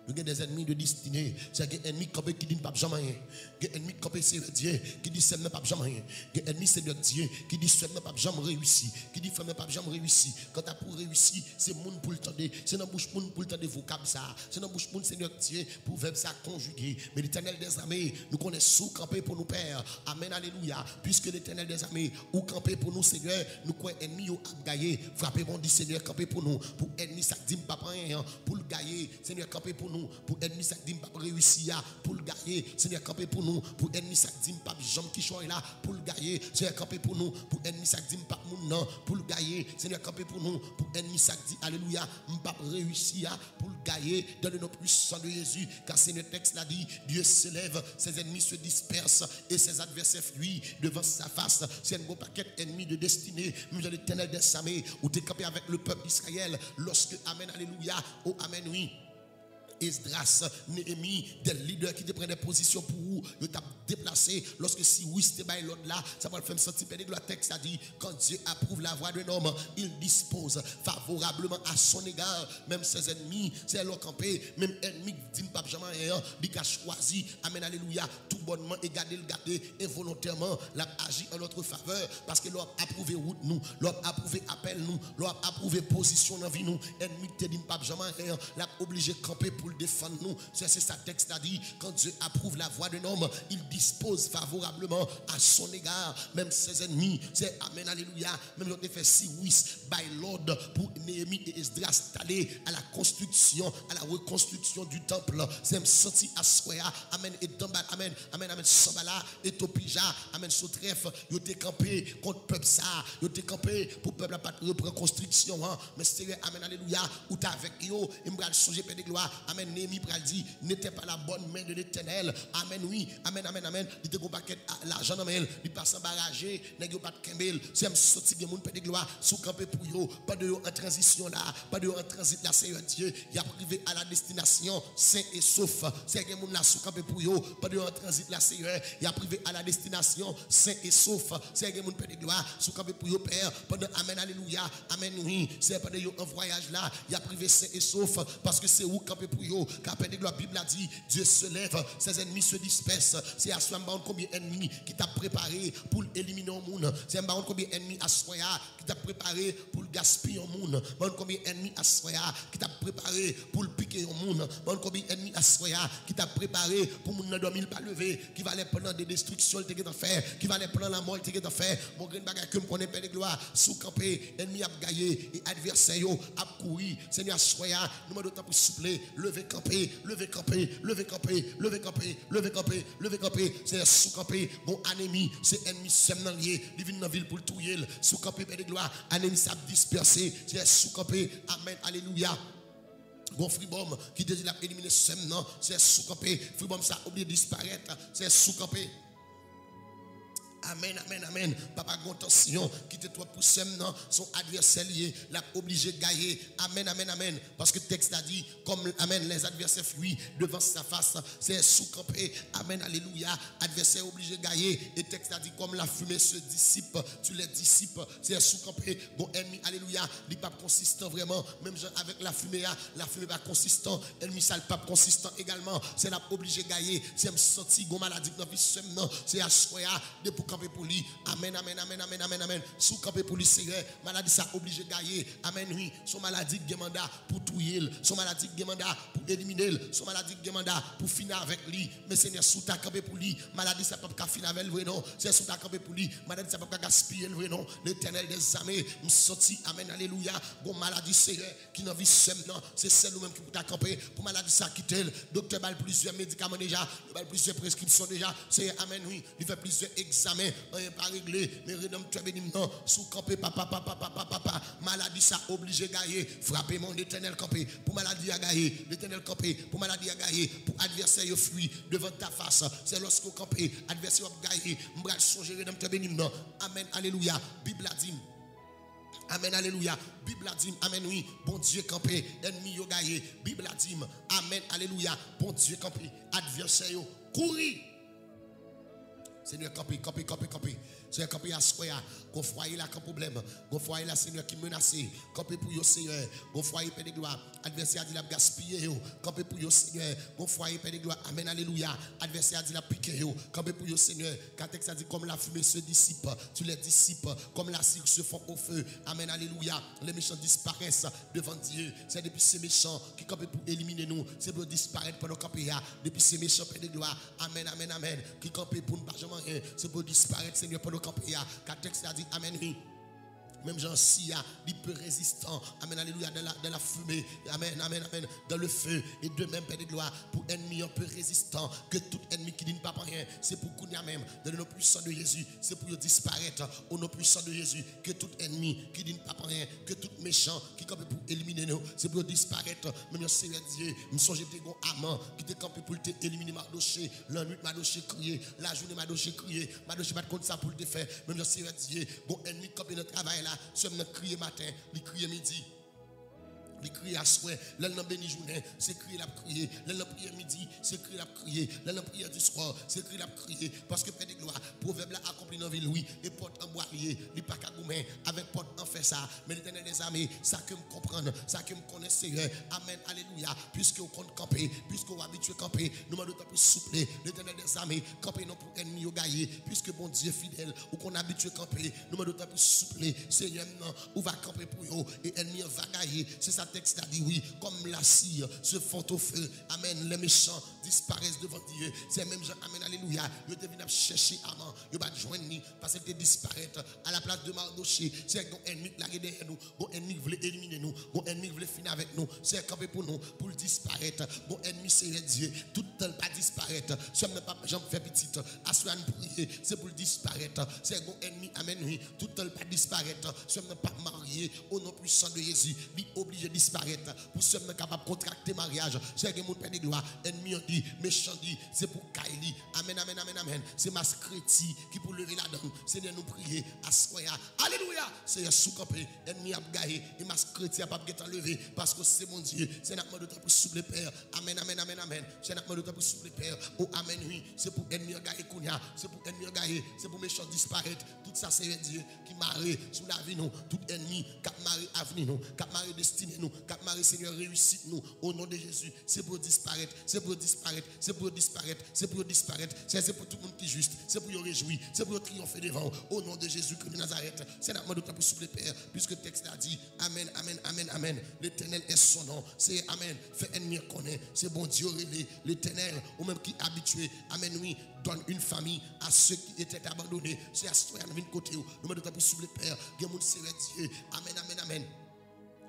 Nous avons des ennemis de destinée. C'est des ennemis qui disent pas jamais rien. Des ennemis qui c'est Dieu qui disent seulement pas jamais rien. Des ennemis c'est Dieu qui disent seulement pas jamais réussi. Qui dit seulement pas jamais réussi. Quand tu as pour réussir, c'est monde pour le tendre. C'est dans bouche monde pour le tendre vocable ça. C'est dans bouche monde Seigneur Dieu pour verbe ça conjuguer. Mais l'Éternel des armées, nous connaissons sous camper pour nous père. Amen alléluia. Puisque l'Éternel des armées ou camper pour nous Seigneur, nous croyons ennemis au gagner. Frappez mon dit Seigneur camper pour nous. Pour ennemi ça dit pas rien. Pour le gagner, Seigneur camper pour nous. Pour ennemi ça dit pas réussir pour le gagner. Seigneur camper pour nous. Pour ennemi ça dit pas jambe qui choix là pour le gagner. Seigneur camper pour nous. Pour ennemi ça dit pas moun non pour le gagner. Seigneur camper pour nous. Pour ennemi ça dit alléluia, pas réussir pour le gagner dans le nom puissant de Jésus. Car Seigneur texte l'a dit, Dieu se lève, ses ennemis se dispersent et ses adversaires fuient devant sa face. C'est un gros paquet ennemi de destinée. Nous allons l'Éternel des armées où tu es campé avec le peuple d'Israël lorsque amen alléluia, oh amen oui. Esdras, Néhémie, des leaders qui te prennent des positions pour vous, ils t'ont déplacé. Lorsque si oui, c'était by l'autre là, ça va le faire me sentir pédé. Le texte a dit, quand Dieu approuve la voix d'un homme, il dispose favorablement à son égard, même ses ennemis, c'est leur campé, même ennemi qui dit pas jamais rien, il a choisi, amen, alléluia, tout bonnement et garder le garder, involontairement, l'a agi en notre faveur, parce que l'homme a approuvé route nous, l'homme a approuvé appel nous, l'homme a approuvé position dans la vie nous, ennemi qui dit pas jamais rien, l'a obligé de camper pour défendre nous. C'est ça texte a dit, quand Dieu approuve la voix d'un homme, il dispose favorablement à son égard, même ses ennemis. C'est amen, alléluia. Même l'autre fait si oui, by Lord pour Néhémie et Esdras d'aller à la construction, à la reconstruction du temple. C'est senti à Soya, amen, et Dambal, amen, amen, amen, Sambala, et Topija, amen, Sotref, yo te campé contre peuple ça, yo te campé pour peuple pas reprendre construction, hein. Mais c'est amen, alléluia, ou t'as avec yo, et m'bral songer paix de gloire, amen. Néhémie pral dit n'était pas la bonne main de l'Éternel. Amen oui. Amen amen amen. Il te go paquet l'argent dans main, il passe en barragé, nèg yo pas de kembel. C'est un sorti bien moun paix de gloire sous camper pour yo, pas de yo en transition là, pas de yo en transit là, Seigneur Dieu, il a arrivé à la destination sain et sauf. C'est que moun là sous camper pour yo, pas de yo en transit là, Seigneur, il a arrivé à la destination sain et sauf. C'est que moun paix de gloire sous camper pour yo Père, pendant amen alléluia. Amen oui. C'est pas de yo en voyage là, il a arrivé sain et sauf parce que c'est où camper pour yo. Car la Bible a dit, Dieu se lève, ses ennemis se dispersent. C'est à soi combien d'ennemis qui t'a préparé pour éliminer au monde. C'est à combien d'ennemis à soi qui t'a préparé pour gaspiller au monde. Combien d'ennemis à soi qui t'a préparé pour le piquer au monde. Combien d'ennemis à soi qui t'a préparé pour ne dormir pas lever, qui va aller prendre des destructions, qui va aller prendre la mort, mon grand bagage que me connaît Père de gloire, sous camper, ennemi a gagné et adversaire a couru. Seigneur, soya, nous demandons pour souffler, lever lever camper, lever camper, lever camper, lever camper, lever camper, lever camper, c'est sous camper, bon anémie, c'est ennemi sème dans lié, il vient dans ville pour le touyer, sous camper, Père de gloire, anémie ça dispersé, c'est sous camper, amen, alléluia. Bon fribom qui désire la éliminer sème non, c'est sous camper, fribom ça oublié disparaître, c'est sous camper. Amen, amen, amen. Papa, attention, quitte toi pour sème, non, son adversaire lié, l'a obligé de gagner. Amen, amen, amen. Parce que le texte a dit, comme, amen, les adversaires fuient devant sa face, c'est sous-campé. Amen, alléluia. Adversaire obligé de gagner. Et le texte a dit, comme la fumée se dissipe, tu les dissipes, c'est sous-campé. Bon, ennemi, alléluia, il n'est pas consistant vraiment. Même avec la fumée pas consistant. Ennemi, ça, le pas consistant également. C'est la obligé de gagner. C'est un senti, gon maladie, non, c'est à soya, de pour camper pour lui. Amen, amen, amen, amen, amen, amen. Sous camper pour lui, Seigneur. Maladie, ça obligé de gagner. Amen, oui. Son maladie, qui mandat pour touiller. Son maladie, qui mandat pour éliminer. Son maladie, qui mandat pour finir avec lui. Mais Seigneur, sous ta camper pour lui. Maladie, ça peut pas finir avec lui, non. C'est sous ta camper pour lui. Maladie, ça peut pas gaspiller lui, non. L'éternel des armées, nous sorti. Amen, alléluia. Bon, maladie, Seigneur, qui n'a vu sème, non. C'est celle nous-mêmes qui peut ta camper. Pour maladie, ça quitte. Docteur, il plusieurs médicaments déjà. Il plusieurs prescriptions déjà. C'est amen, oui. Il fait plusieurs examens. Rien pas réglé, mais redonne tu béni non sous camper papa maladie ça obligé gagner frapper mon éternel camper pour maladie à gagner l'éternel camper pour maladie à gagner pour adversaire yo fuit devant ta face c'est lorsqu'on camper adversaire a gagner m'bral songer redonne tu béni non amen alléluia Bible a dit amen, alléluia. Bible a dit, amen, oui. Bon Dieu campé, ennemi yo gagné. Bible a dit, amen, alléluia. Bon Dieu campé, adversaire yo courir. Seigneur, campé. Seigneur, campé à soya. Qu'on foyer là, qu'un problème. Qu'on foyer là, Seigneur, qui menace. Campé pour yo, Seigneur. Qu'on foyer, Père de gloire. Adversaire a dit la gaspiller yo. Campé pour yo, Seigneur. Qu'on foyer, Père de gloire. Amen, alléluia. Adversaire a dit la piquer yo. Campé pour yo, Seigneur. Quand texte a dit comme la fumée se dissipe, tu les dissipes. Comme la cire se fond au feu. Amen, alléluia. Les méchants disparaissent devant Dieu. C'est depuis ces méchants qui campent pour éliminer nous. C'est pour disparaître pendant camper là. Depuis ces méchants, Père de gloire. Amen, amen, amen. Qui campent pour ne pas jamais rien. C'est pour disparaître, Seigneur, pendant camper là. Quand texte a dit, amen, oui. Même Jean Sia, il peut résistant. Amen, alléluia, dans la fumée. Amen, amen, amen. Dans le feu. Et de même, Père de gloire, pour ennemi un peu résistant. Que tout ennemi qui dit pas rien, c'est pour qu'on y a même. Dans le nom puissant de Jésus, c'est pour disparaître. Au nom puissant de Jésus, que tout ennemi qui dit pas rien, que tout méchant qui campé pour éliminer nous, c'est pour disparaître. Même Seigneur Dieu, nous sommes des gros amants qui te campé pour te éliminer Mardoché. La nuit, Mardoché crié. La journée, Mardoché crié. Mardoché pas de compte ça pour te faire. Même Seigneur Dieu, bon ennemi campé notre travail là. Seulement crier matin, il crie midi. Il crie à soir, l'un béni journée, c'est crier la prier, l'un prier midi, c'est crier la prier, l'un prier du soir, c'est crier la prier, parce que Père de gloire, proverbe là accompli dans la ville, oui, et porte en bois lié, il pas qu'à goumer, avec porte en fait ça, mais l'éternel des armées, ça que me comprendre, ça que me connaître, Seigneur, amen, alléluia, puisque on compte camper, puisque on habitué camper, nous m'en d'autant plus souple, l'éternel des armées, camper non pour ennemi au gaillé, puisque bon Dieu fidèle, ou qu'on habitué camper, nous m'en d'autant plus souple, Seigneur, non, ou va camper pour eux, et ennemi va gailler, c'est ça texte a dit oui, comme la cire se fond au feu, amen, les méchants disparaissent devant Dieu, c'est même Jean, amen, alléluia, ils te viennent chercher Amant, ils vont joindre ni parce qu'ils disparaissent à la place de Mardoché, c'est un ennemi qui l'a derrière nous, un ennemi qui voulait éliminer nous, un ennemi qui voulait finir avec nous, c'est campé pour nous, pour le disparaître, un ennemi c'est Dieu, tout le temps pas disparaître, si on n'a pas j'en fais petite, à ce moment prier, c'est pour le disparaître, c'est un ennemi, amen, oui, tout le temps pas disparaître, si on n'a pas marié, au nom puissant de Jésus, il est obligé de disparaître. Pour ceux qui sont capables de contracter mariage, c'est que mon Père de gloire, ennemi dit, méchant dit, c'est pour Kaili. Amen, amen, amen, amen. C'est Mascreti qui pour lever la donne. Seigneur, nous prier à soya. Alléluia. C'est sous-campé, ennemi a gagné, et Mascreti a pas bien levé, parce que c'est mon Dieu. C'est notre mode de temps pour souffler Père. Amen, amen, amen, amen. C'est notre mode de temps pour souffler Père. Oh, amen, oui. C'est pour ennemi a gagné Kounia. C'est pour ennemi a gagné. C'est pour méchant disparaître. Tout ça, c'est Dieu qui marre sous la vie, nous. Tout ennemi qui marre avenir, nous. Qui marre destiné, nous. Marie Seigneur réussite nous au nom de Jésus, c'est pour disparaître, c'est pour disparaître, c'est pour disparaître, c'est pour disparaître, c'est pour tout le monde qui est juste, c'est pour y réjouir, c'est pour triompher devant au nom de Jésus-Christ de Nazareth. C'est notre mode pour souffler Père, puisque le texte a dit amen, amen, amen, amen. L'Éternel est son nom, c'est amen. Fait ennemi connaît, c'est bon Dieu l'Éternel, ou même qui est habitué, amen, oui, donne une famille à ceux qui étaient abandonnés. C'est à ce qu'on vient de côté, nous mode pour souffler Père, Dieu, amen, amen, amen.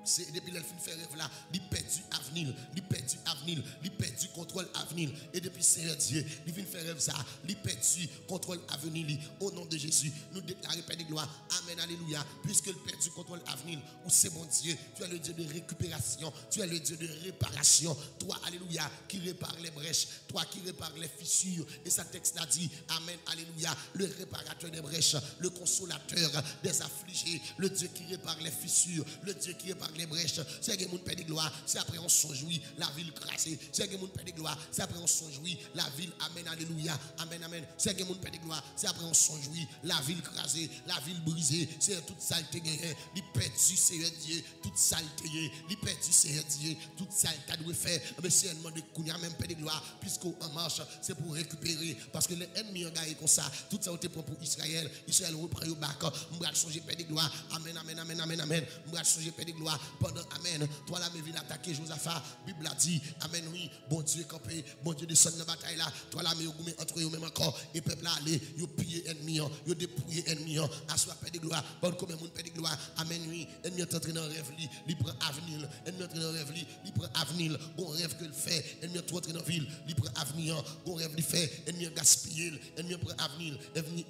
c'est depuis le fin faire rêve là, il perdu avenir, il perdu avenir, il perdu contrôle avenir. Et depuis Seigneur Dieu, il vient faire rêve ça, il perdu contrôle avenir. Au nom de Jésus, nous déclarons Père de gloire. Amen, alléluia. Puisque le perdu contrôle avenir, ou c'est mon Dieu, tu es le Dieu de récupération, tu es le Dieu de réparation. Toi, alléluia, qui répare les brèches, toi qui répare les fissures. Et sa texte l'a dit, amen, alléluia, le réparateur des brèches, le consolateur des affligés, le Dieu qui répare les fissures, le Dieu qui répare les brèches. C'est que mon Père de gloire, c'est après on s'en jouit, la ville crasée. C'est que mon Père de gloire, c'est après on s'en jouit, la ville, amen, alléluia, amen, amen. C'est que mon Père de gloire, c'est après on s'en jouit, la ville crasée, la ville brisée. C'est toute saleté gagnée, il perdu, Seigneur Dieu, toute saleté, il perdu, Seigneur Dieu, toute saleté doit faire. Mais c'est un demande de Kounia, même Père de gloire, puisqu'on en marche, c'est pour récupérer. Parce que les ennemis ont gagné comme ça, tout ça a été pour Israël. Israël reprend au bac, on va changer Père de gloire, amen, amen, amen, amen, amen. On va changer Père de gloire pendant, amen. Toi là, me viens attaquer Josaphat, Bible a dit, amen, oui, bon Dieu campé, bon Dieu descend dans la bataille là. Toi là, me goumé entre eux même encore, et peuple là, allez, yo piller ennemi, yo dépouiller ennemi, à soi Père de gloire, bon comme mon Père de gloire, amen, oui, ennemi est entré dans rêve, il prend avenir, ennemi est entré dans rêve, il prend avenir, bon rêve que le fait, ennemi est entré dans ville, il prend avenir, bon rêve il fait, ennemi gaspillé, ennemi prend avenir,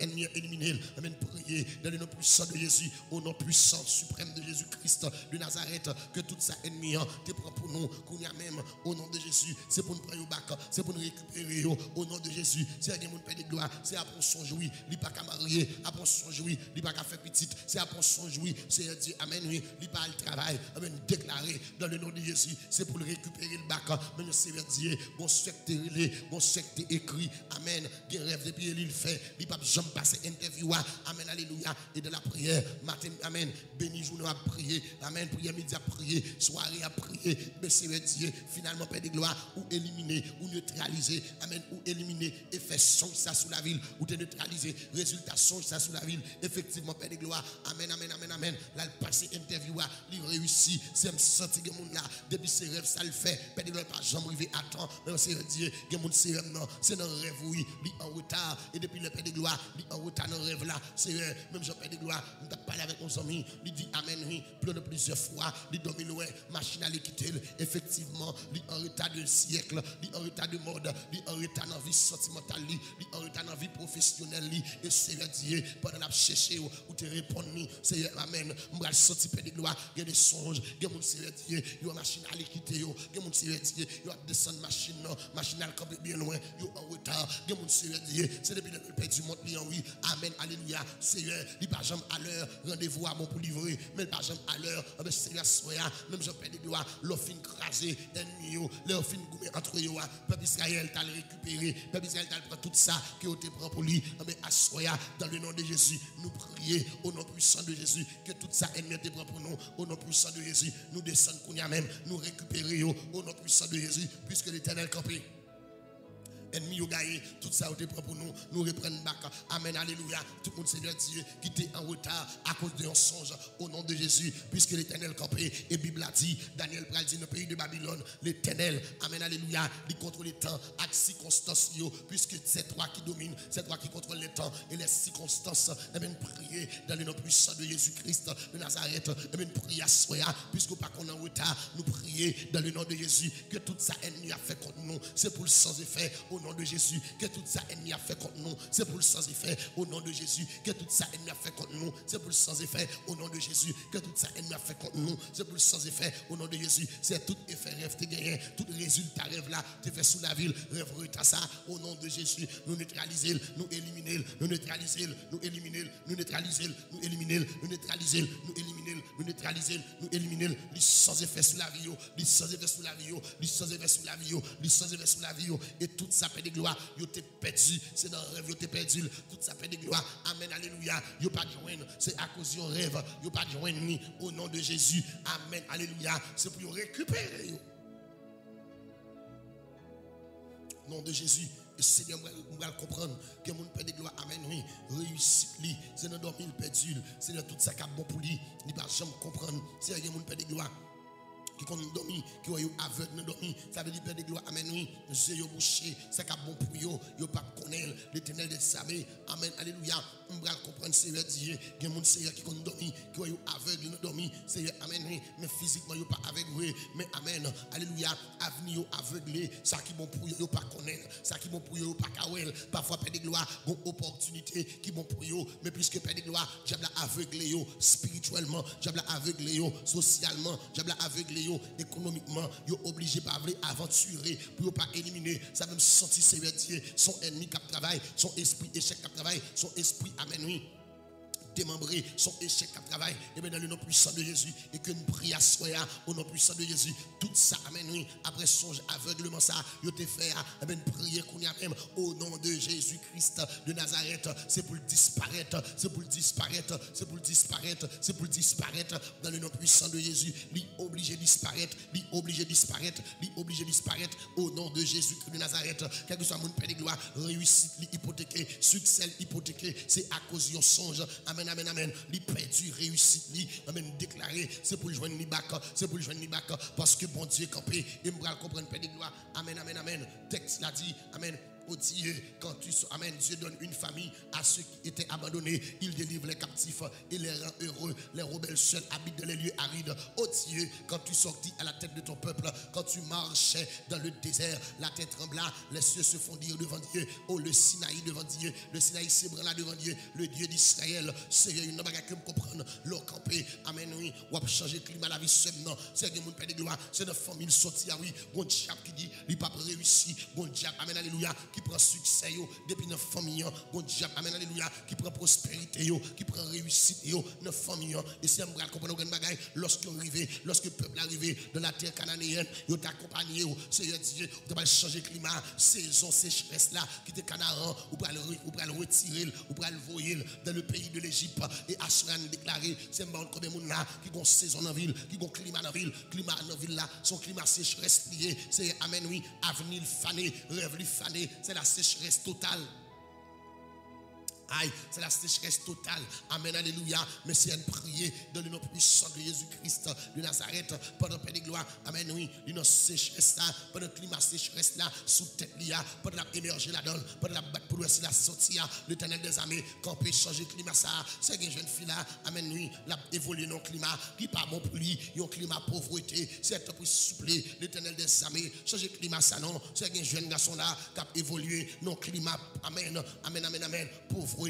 ennemi éliminé, amen, prier dans le nom puissant de Jésus, au nom puissant suprême de Jésus-Christ de Nazareth, que tout ça ennemi te prend pour nous, qu'on y a même au nom de Jésus, c'est pour nous prendre au bac, c'est pour nous récupérer au nom de Jésus, c'est un mon Père de gloire, c'est après son jouir, il pas qu'à marier, après son jouir, il pas qu'à faire petite, c'est après son jouir, c'est Dieu, amen, oui, il pas le travail, amen, déclaré dans le nom de Jésus, c'est pour le récupérer le bac, mais le Seigneur Dieu, bon secte relé, bon secte écrit, amen, des rêves depuis il fait, il pas jamais passer interview, amen, alléluia, et de la prière, matin, amen, béni journée à prier, amen, prière midi à prier, soirée à prier, mais Seigneur Dieu, finalement, Père de gloire, ou éliminer, ou neutraliser, amen, ou éliminer, et faire songe ça sous la ville, ou te neutraliser, résultat songe ça sous la ville, effectivement, Père de gloire, amen, amen, amen, amen, là, le passé interview, il réussit, c'est me sentir que mon là, depuis ses rêves, ça le fait, Père de gloire, pas jamais arrivé à temps, mais Seigneur Dieu, que mon rêve, non, c'est dans le rêve, oui, il en retard, et depuis le Père de gloire, il en retard dans le rêve là, c'est même Jean Père de gloire, on t'a parlé avec mon ami, il dit amen, oui, plusieurs fois, il domine loin, machine à l'équiter, effectivement, il en retard de siècle, il en retard de mode, il en retard dans la vie sentimentale, il en retard dans la vie professionnelle, et Seigneur Dieu, pendant la chercher ou te répondre, Seigneur, amen, on va sortir Père de gloire, il y a des songes, il y a mon Seigneur Dieu, il y a une machine à l'équiter, il y a mon Seigneur Dieu, il y a descendre machine, machine à camper bien loin, il y a en retard, il y a mon Seigneur Dieu, c'est depuis le Père du monde, oui, amen, alléluia, Seigneur, il pas jamais à l'heure, rendez-vous à mon pour livrer, mais pas jamais à l'heure, Seigneur, soya, même Jean Père de gloire, l'offre crasé, ennemi, l'offre goumé entre eux, peuple Israël t'a le récupéré, peuple Israël t'a pris tout ça, que te prend pour lui, mais à soya, dans le nom de Jésus, nous prions au nom puissant de Jésus, que tout ça ennemi te prend pour nous, au nom puissant de Jésus, nous descendons qu'on y a même, nous récupérons au nom puissant de Jésus, puisque l'Éternel campé. Ennemi au gagné, tout ça au pour nous, nous reprenons back. Amen, alléluia. Tout le monde, Seigneur Dieu, qui était en retard à cause d'un songe au nom de Jésus, puisque l'Éternel campé. Et Bible a dit, Daniel pral dit dans le pays de Babylone, l'Éternel, amen, alléluia, il contrôle les temps, avec circonstances, puisque c'est toi qui domine, c'est toi qui contrôle les temps et les circonstances. Amen, priez dans le nom puissant de Jésus-Christ de Nazareth. Amen, priez à soya, puisque pas qu'on est en retard, nous prions dans le nom de Jésus, que tout ça ennemi a fait contre nous, c'est pour le sans effet. Au nom de Jésus, que tout ça ennemi a fait contre nous, c'est pour le sans effet. Au nom de Jésus, que tout ça ennemi a fait contre nous, c'est pour le sans effet. Au nom de Jésus, que tout ça ennemi a fait contre nous, c'est pour le sans effet. Au nom de Jésus, c'est tout effet rêve te gagné, tout résultat rêve là, te fait sous la ville, rêve retard ça. Au nom de Jésus, nous neutraliser, nous éliminer, nous neutraliser, nous éliminer, nous neutraliser, nous éliminer, nous neutraliser, nous éliminer, nous neutraliser, nous éliminer, les sans effet sous la vie, les sans effet sous la vie, les sans effet sous la vie, les sans effet sous la vie, et tout ça de gloire, yo t'es perdu, c'est dans le rêve, yo t'es perdu, tout ça fait de gloire, amen, alléluia, yo pas de joindre, c'est à cause du rêve, yo pas de joindre ni au nom de Jésus, amen, alléluia, c'est pour récupérer yo. Au nom de Jésus, et Seigneur, on va comprendre que mon Père de gloire, amen, oui, réussit, c'est dans dormir perdu, c'est dans tout ça qui est bon pour lui, il va jamais comprendre, c'est mon Père de gloire. qui ont dormi, qui ont aveugle dormi. Ça veut dire Père de gloire, amen, oui. Yeux yo bouché, c'est qu'à bon pour yo, yo pas connaître l'éternel des armées. Amen, alléluia. On va comprendre, Seigneur Dieu. Il y a des gens qui ont dormi, qui ont aveugle dormi. Seigneur, amen, oui. Mais physiquement, yo pas aveugle, mais amen, alléluia. Avenir yo aveuglé, ça qui bon pour yo, pas connaître. Ça qui bon pour yo, pas kawel. Parfois, Père de gloire, bon opportunité qui bon pour yo, mais puisque Père de gloire, diable aveuglé yo spirituellement, diable aveuglé yo socialement, diable aveuglé yo économiquement, yo obligé pas aventurer pour pas éliminer, ça même sentir Seigneur Dieu, son ennemi qui travaille, son esprit échec qui travaille, son esprit amen oui. Démembrer son échec à travail et bien dans le nom puissant de Jésus et que nous prions soya au nom puissant de Jésus tout ça amen oui après songe aveuglement ça yo te fait amen prier qu'on y a même au nom de Jésus-Christ de Nazareth c'est pour disparaître c'est pour disparaître c'est pour disparaître c'est pour disparaître dans le nom puissant de Jésus lui obligé disparaître lui obligé disparaître lui obligé disparaître au nom de Jésus-Christ de Nazareth quel que soit mon Père de gloire réussite hypothéqué succès hypothéqué c'est à cause d'un songe amen amen amen li perdu réussite li amen déclaré c'est pour joindre ni bac c'est pour joindre ni bac parce que bon Dieu campé et me comprendre Père de gloire amen amen amen texte l'a dit amen. Oh Dieu, quand tu amen, Dieu donne une famille à ceux qui étaient abandonnés. Il délivre les captifs et les rend heureux. Les rebelles seuls habitent dans les lieux arides. Oh Dieu, quand tu sortis à la tête de ton peuple, quand tu marchais dans le désert, la terre trembla, les cieux se fondirent devant Dieu. Oh, le Sinaï devant Dieu, le Sinaï s'ébranla devant Dieu, le Dieu d'Israël. C'est une bagarre que me comprendre. L'eau campé, amen, oui, ou a changé le climat, la vie seule, non. C'est mon Père de gloire, c'est notre famille sortie, ah oui. Bon diable qui dit, il n'a pas réussi. Bon diable, amen, alléluia. Qui prend succès yo, depuis notre famille, bon Dieu, amen, alléluia, qui prend prospérité yo, qui prend réussite yo, notre famille, et si on va comprendre une bagaille, lorsque le peuple arrivé dans la terre cananéenne, yo t'accompagné yo, Seigneur Dieu, tu vas changer le climat, saison sécheresse là, qui te canaran, ou pour le retirer, ou pour le voyer dans le pays de l'Égypte, et Assuran déclaré, c'est bon comme moun là, qui gon saison dans ville, qui gon climat dans ville là, son climat sécheresse lié, c'est amen oui, avenir fané, rêve li fané, c'est la sécheresse totale. Aïe, c'est la sécheresse totale. Amen, alléluia. Mais c'est une prière dans le nom puissant de Jésus-Christ de Nazareth. Pendant Père de gloire. Amen, oui. Une sécheresse là, pendant le climat sécheresse là, sous tête là, pendant la émerger la donne, pendant la battre pour l'ouest la sortir, l'éternel des armées, quand peut changer le climat ça. C'est une jeune fille là, amen, oui, la évolué dans le climat, qui pas bon pour lui, il y a un climat pauvreté, c'est un peu souplé, l'éternel des armées, changer le climat ça non, c'est un jeune garçon là, qui a évolué dans le climat, amen, amen, amen, amen, pauvreté.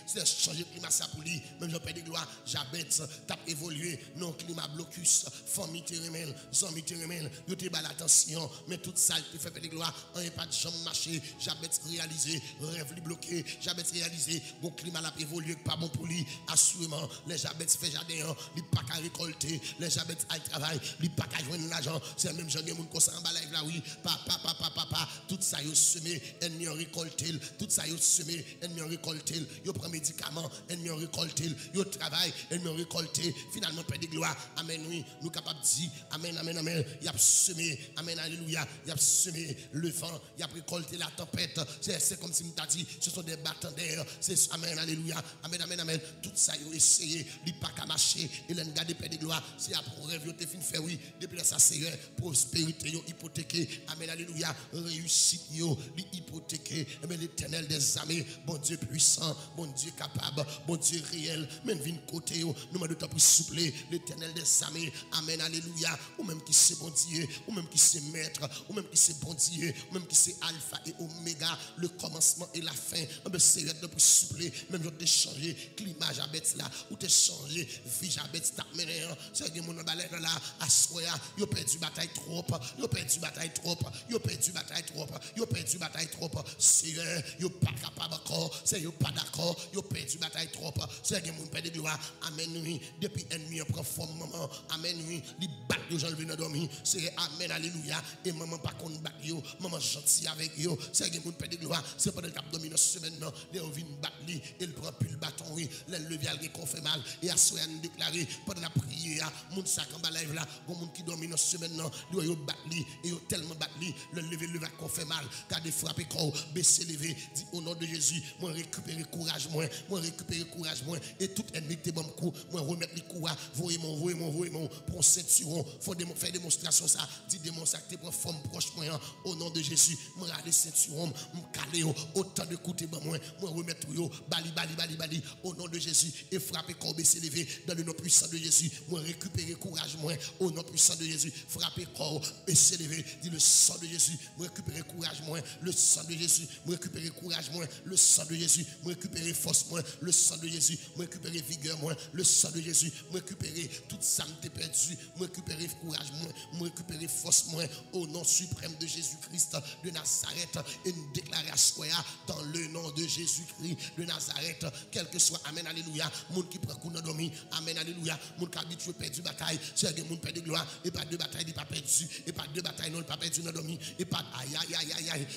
C'est changer le climat ça pour lui. Même je père de gloire, Jabet, t'as évolué. Non, climat blocus, famille terremel, zami terremel, yo te bal attention. Mais tout ça, il fait père de gloire, on n'est pas de jambe marché. Jabet réalisé, rêve li bloqué. Jabet réalisé, bon climat l'a évolué, pas bon pour lui. Assurément, les Jabet fait jardin, il pas qu'à récolter. Les Jabet a travail, il pas qu'à joindre l'argent. C'est même gens qui ont ça en bas là, oui. Papa, tout ça yo semé, ennemi récolté. Tout ça yo semé, ennemi récolté. Yo prend médicament, ennemi récolté, yo travail, ennemi récolté. Finalement, Père de gloire, amen, oui, nous capables de dire, amen, amen, amen, il a semé, amen, alléluia, il a semé le vent, il a récolté la tempête. C'est comme si nous t'a dit, ce sont des battants d'air, c'est amen, alléluia, amen, amen, amen. Tout ça, yo essayé, il pas qu'à marcher, il a regardé Père de gloire, c'est après rêve, yo te fin fait, oui, depuis ça, c'est prospérité, yo hypothéqué, amen, alléluia, réussite, yo, hypothéqué, amen, l'éternel des armées, bon Dieu puissant, bon Dieu capable, bon Dieu réel, même vin côté, nous demandons de pour soupler l'éternel des armées, amen, alléluia, ou même qui c'est bon Dieu, ou même qui c'est maître, ou même qui c'est bon Dieu, ou même qui c'est alpha et oméga, le commencement et la fin, c'est de pour soupler, même je te changer, climat Jabet là, ou te changer, vie Jabet t'as mené, c'est que mon balai là, à soya, yo perdu bataille trop, yo perdu bataille trop, yo perdu bataille trop, yo perdu bataille trop, Seigneur, yo pas capable encore, c'est yo pas d'accord, yo perdu bataille trop, c'est que mon Père de gloire, amen, oui, depuis ennemi prend forme, maman, amen, oui, li bat yo, j'en viens dormir, c'est amen, alléluia, et maman pas qu'on bat yo, maman gentil avec yo, c'est que mon Père de gloire, c'est pendant le cap domine semaine, non, les on vient battre li, il prend plus le bâton, oui, les levier qui fait mal, et à soya nous déclarer, pendant la prière, mon sac en bas live là, bon monde qui domine semaine, non, yo bat li, et yo tellement bat li, le levier qu'on fait fait mal, garde frapper corps, baisser lever, dit au nom de Jésus, moi récupérer courage moi récupérer courage moi et tout ennemi qui bon coup, moi remettre les coups, voyez-moi pour ceinturon, faut faire démonstration ça, dit démonstration que pour forme proche moi au nom de Jésus, moi aller ceinturon, me caler autant de coups moi remettre yo bali au nom de Jésus et frapper corps baisser lever dans le nom puissant de Jésus, moi récupérer courage moi au nom puissant de Jésus, frapper corps baisser lever, dit le sang de Jésus, moi récupérer courage moi, le sang de Jésus, moi récupérer courage moi, le sang de Jésus, moi récupérer force moi, le sang de Jésus, moi récupérer vigueur moi, le sang de Jésus, moi récupérer toute ça me perdu, moi récupérer courage moi récupérer force moi au nom suprême de Jésus-Christ de Nazareth, une déclaration dans le nom de Jésus-Christ de Nazareth, quel que soit, amen, alléluia, monde qui prend coup dans dormi, amen, alléluia, monde qui habitué perdu bataille, c'est que monde perd de gloire, et pas de bataille, il pas perdu, et pas de bataille, non, il pas perdu dans dormi, et pas aïe,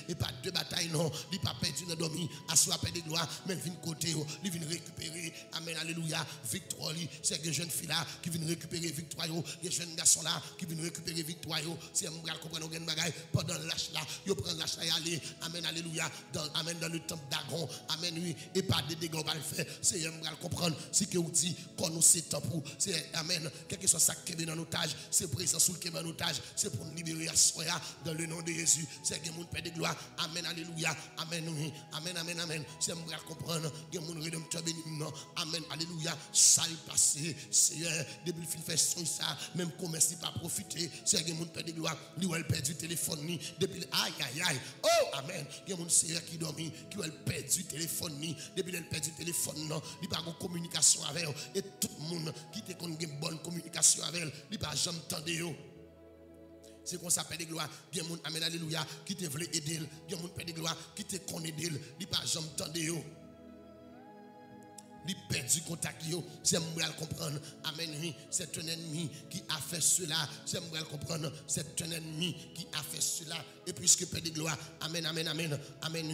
et pas de bataille, non, il pas perdu dans dormi, à soi perd de gloire, même vient côté, il vient récupérer, amen, alléluia, victoire, c'est que jeune fille là, qui vient récupérer victoire, les jeunes garçons là, qui viennent récupérer victoire, c'est un bras comprendre une bagaille, pendant l'âge là, ils prennent l'âge là et aller, amen, alléluia, amen, dans le temple d'Agon, amen, oui, et pas de dégâts, on va le faire, c'est un bras comprendre, c'est que vous dites, qu'on nous c'est temps pour, c'est, amen, quel que soit ça qui est dans l'otage, c'est présent sous le qui est dans l'otage, c'est pour nous libérer à soi, dans le nom de Jésus, c'est que mon Père de gloire, amen, alléluia, amen, oui, amen, c'est un bras comprendre, que mon rédempteur béni, amen, alléluia, ça est passé, Seigneur, depuis le fin fait ça, même commerce n'est pas profité, c'est que mon Père de gloire, lui, elle perd du téléphone, depuis, aïe, oh, amen, il y a mon Seigneur qui dormit, qui elle perd du téléphone, depuis elle perd du téléphone, non, il n'y a pas de communication avec elle, et tout le monde qui te connaît une bonne communication avec elle, il n'y a pas jamais entendu. C'est qu'on s'appelle de gloire, il y a mon amen, alléluia, qui te voulait aider, il y a mon Père de gloire, qui te connaît d'elle, il n'y a pas jamais entendu. Il perd du contact, c'est moi comprendre. Amen, oui, c'est un ennemi qui a fait cela. C'est moi comprendre, c'est un ennemi qui a fait cela. Et puisque Père de gloire, amen,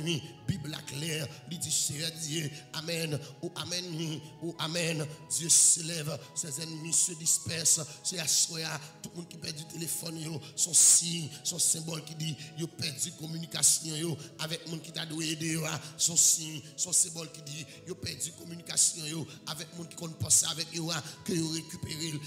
oui, Bible claire, il dit c'est Dieu, amen, oh amen, oui, oh amen, Dieu s'élève, ses ennemis se dispersent. C'est à soi, tout le monde qui perd du téléphone, son signe, son symbole qui dit, il perd du communication avec le monde qui t'a doué aider, son signe, son symbole qui dit, il perd du communication avec le monde qui compte passer avec eux, que vous récupérez,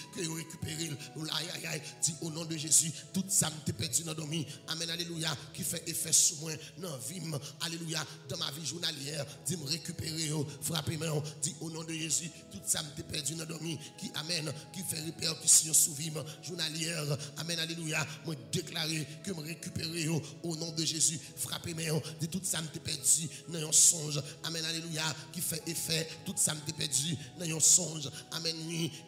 aïe, dit au nom de Jésus, tout ça me perdu dans dormi, amen, alléluia, qui fait effet sur moi, dans vie, alléluia, dans ma vie journalière, dit me récupérer, frappez-moi, dit au nom de Jésus, tout ça me perdu dans dormi, qui amène, qui fait répercussion sur vie journalière, amen, alléluia, moi déclarer que me récupérer au nom de Jésus, frappez-moi, dit tout ça me perdu dans un songe, amen, alléluia, qui fait effet, tout ça me perdu dans un songe, amen,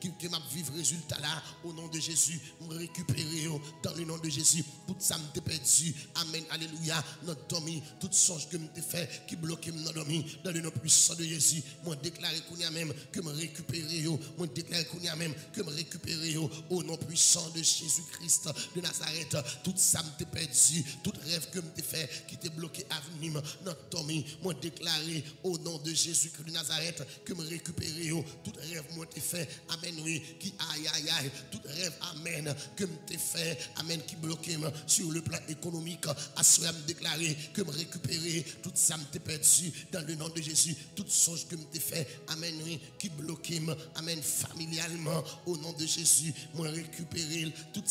qui m'a vivre résultat là, au nom de Jésus, me récupérer dans le nom de Jésus, tout ça me perdu, amen, alléluia, notre dormi, tout songe que me fait, qui bloque mon dormi, dans le nom puissant de Jésus, moi déclarer qu'on y a même que me récupérer, moi déclarer qu'on y a même que me récupérer au nom puissant de Jésus-Christ de Nazareth, tout ça me perdu, tout rêve que me fait, qui t'est bloqué à venir, notre dormi, moi déclarer au nom de Jésus-Christ de Nazareth, que me récupérer, tout rêve moi t'ai fait, amen, oui, qui aïe, tout rêve, amen, que me t'ai fait, amen, qui bloqué sur le plan économique, à cela me déclarer, que me récupérer, tout ça me t'ai perdu, dans le nom de Jésus, toute songe que me t'ai fait, amen, oui, qui bloqué, amen, familialement, au nom de Jésus, moi récupérer, tout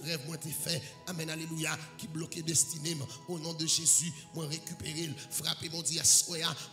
rêve moi t'ai fait, amen, alléluia, qui bloqué destiné, au nom de Jésus, moi récupérer, frapper mon Dieu,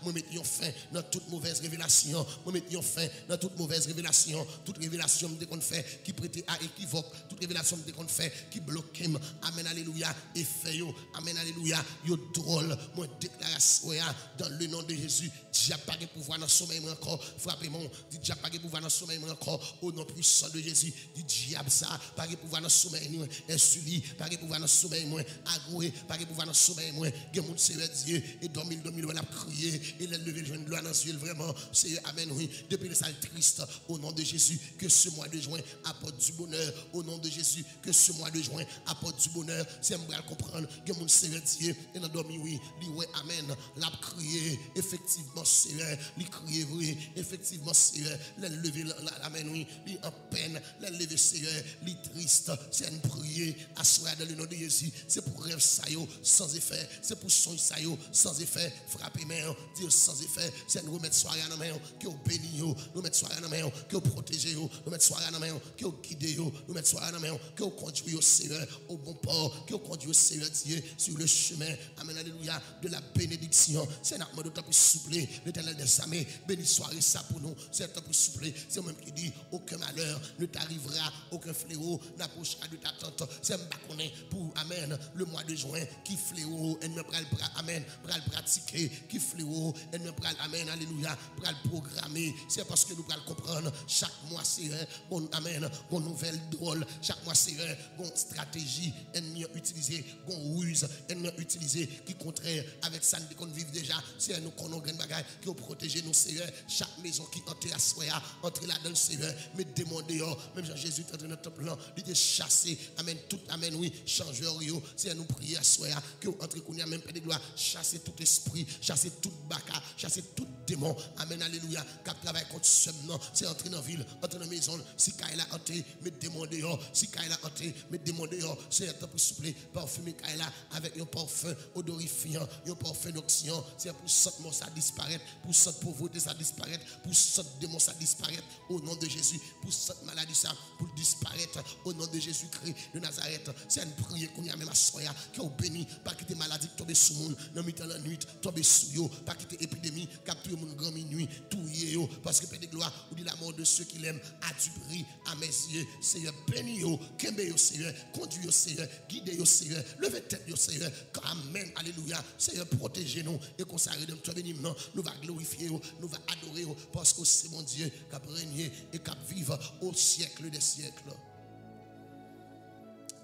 moi mettre fin dans toute mauvaise révélation, moi mettre fin dans toute mauvaise révélation, toute révélation qu'on fait qui prête à équivoque, toute révélation qu'on fait qui bloque, amen, alléluia, et fait amen, alléluia, yo drôle, moi déclaration dans le nom de Jésus, déjà pas de pouvoir dans sommeil encore, frappez-moi, dit déjà pas de pouvoir dans sommeil encore, au nom puissant de Jésus, dit diable ça, pas de pouvoir dans sommeil moi, insulie, pas de pouvoir dans sommeil moi, agoué, pas de pouvoir dans sommeil moi, que mon Seigneur Dieu, et dormir, on a crié, et lever le jeune gloire dans ciel vraiment, c'est amen, oui, depuis le salle triste, au nom de Jésus, que ce mois de juin apporte du bonheur, au nom de Jésus, que ce mois de juin apporte du bonheur, c'est un comprendre, que mon Seigneur Dieu, et dans dormi, oui, lui, ouais, amen, l'a crié, effectivement, Seigneur, lui crié, oui, effectivement, Seigneur, l'a levé, amen, oui, lui en peine, l'a levé, Seigneur, lui Christ. C'est une prière à soi dans le nom de Jésus. C'est pour rêve ça yo, sans effet. C'est pour son ça yo, sans effet. Frapper main, dire sans effet. C'est nous remettre soirée dans main, que vous bénir yo, nous mettre soirée dans main, que vous protéger yo, nous mettre soirée dans main, que vous guider yo, nous mettre soirée dans main, que vous conduire au Seigneur au bon port, que vous conduire au Seigneur Dieu sur le chemin. Amen, alléluia, de la bénédiction. C'est notre mode de temps pour soupler, l'Éternel des armées, béni soirée ça pour nous. C'est temps pour soupler. C'est moi qui dit aucun malheur ne t'arrivera, aucun fléau n'approchera de ta tente. C'est moi qui pour amen le mois de juin qui fléau et nous pral amen pral pratiquer qui fléau et nous pral amen alléluia pral programmer. C'est parce que nous pral comprendre chaque mois c'est bon amen bon nouvelle drôle, chaque mois c'est bon stratégie ennemi utiliser bon ruse ennemi utiliser qui contraire avec ça nous qu'on vivre déjà. C'est nous qu'on grand bagaille qui ont protégé nous Seigneur. Chaque maison qui entre à soya entre là dans le Seigneur mais demander même Jean Jésus est dans notre temple là il était chassé amen tout amen oui changeur yo c'est nous prier à soya que entre qu'on y a même pas de gloire chasser tout esprit chasser tout baka chasser tout démon amen alléluia cap travail contre ce non c'est entrer dans ville entrer dans maison si Kaila entrer mais demander si Kaila entrer mais demander c'est un temps pour souffler parfumer Kaila avec un parfum odorifiant un parfum d'oxygène c'est pour cette mort ça disparaître pour cette pauvreté ça disparaître pour cette démon ça disparaître au nom de Jésus pour cette maladie ça pour disparaître au nom de Jésus-Christ de Nazareth. C'est une prière qu'on y a même à soya qui est béni pas quitter maladie tomber sous monde dans mi-temps la nuit tomber sous yo pas quitter épidémie capturer mon grand minuit tout yo parce que Père de gloire ou dit la mort de ceux qui l'aiment a du prix à mes yeux. Seigneur béni yo kembe yo Seigneur conduit yo Seigneur guide yo Seigneur levez tête yo Seigneur amen alléluia Seigneur protégez nous et consacrez nous toi béni nous va glorifier nous va adorer parce que c'est mon Dieu qui a régné et qui vivre au siècle des siècles.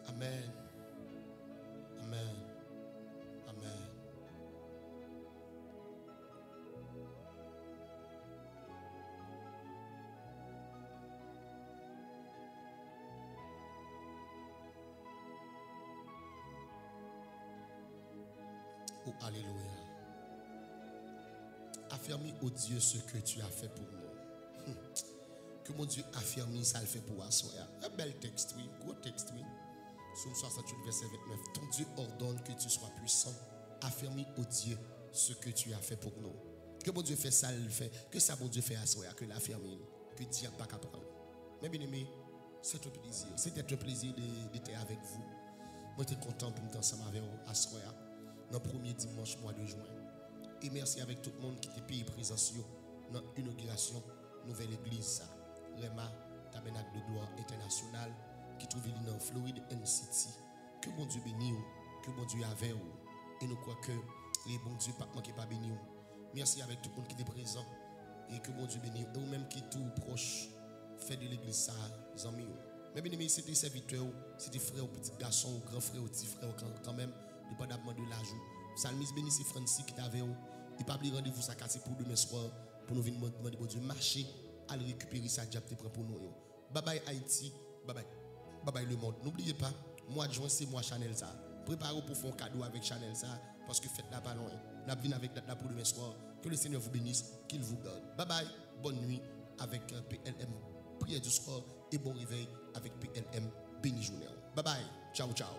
Amen. Amen. Amen. Oh, alléluia. Affirme au Dieu ce que tu as fait pour nous. Que mon Dieu affirme ça le fait pour Assoya. Un bel texte, oui, gros texte, oui. Psaume 68, verset 29. Ton Dieu ordonne que tu sois puissant. Affirme au Dieu ce que tu as fait pour nous. Que mon Dieu fait ça, le fait. Que ça, mon Dieu fait Assoya, que l'affirme. Que Dieu n'a pas qu'à prendre. Mais bien aimé, c'est un plaisir. C'était un plaisir d'être avec vous. Moi, j'étais content pour me ensemble avec vous, Assoya, dans le premier dimanche mois de juin. Et merci avec tout le monde qui était payé présence dans l'inauguration nouvelle église, Rema Tabernacle de Gloire International, qui trouve dans Floride City. Que bon Dieu bénisse, que bon Dieu avec vous. Et nous croyons que les bons Dieu ne manquent pas bénir. Merci avec tout le monde qui était présent. Et que bon Dieu bénisse. Et vous-même qui êtes tout proche, fait de l'église ça, amis. Mais bien aimé, c'était serviteur, c'était frère ou petit garçon, ou grand frère ou petit frère, quand même, dépendamment de l'âge. Salmis bénisse Francis qui est avec vous. Il pas oublier rendez-vous ça cassé pour demain soir pour nous venir demander bon Dieu marcher à récupérer ça diable prend pour nous. Bye bye Haïti, bye bye. Bye bye le monde. N'oubliez pas, mois de juin c'est mois Chanel ça. Préparez-vous pour faire un cadeau avec Chanel ça parce que faites là pas loin. N'a venir avec date là pour demain soir. Que le Seigneur vous bénisse, qu'il vous garde. Bye bye. Bonne nuit avec PLM. Prière du soir et bon réveil avec PLM. Béni journée. Bye bye. Ciao ciao.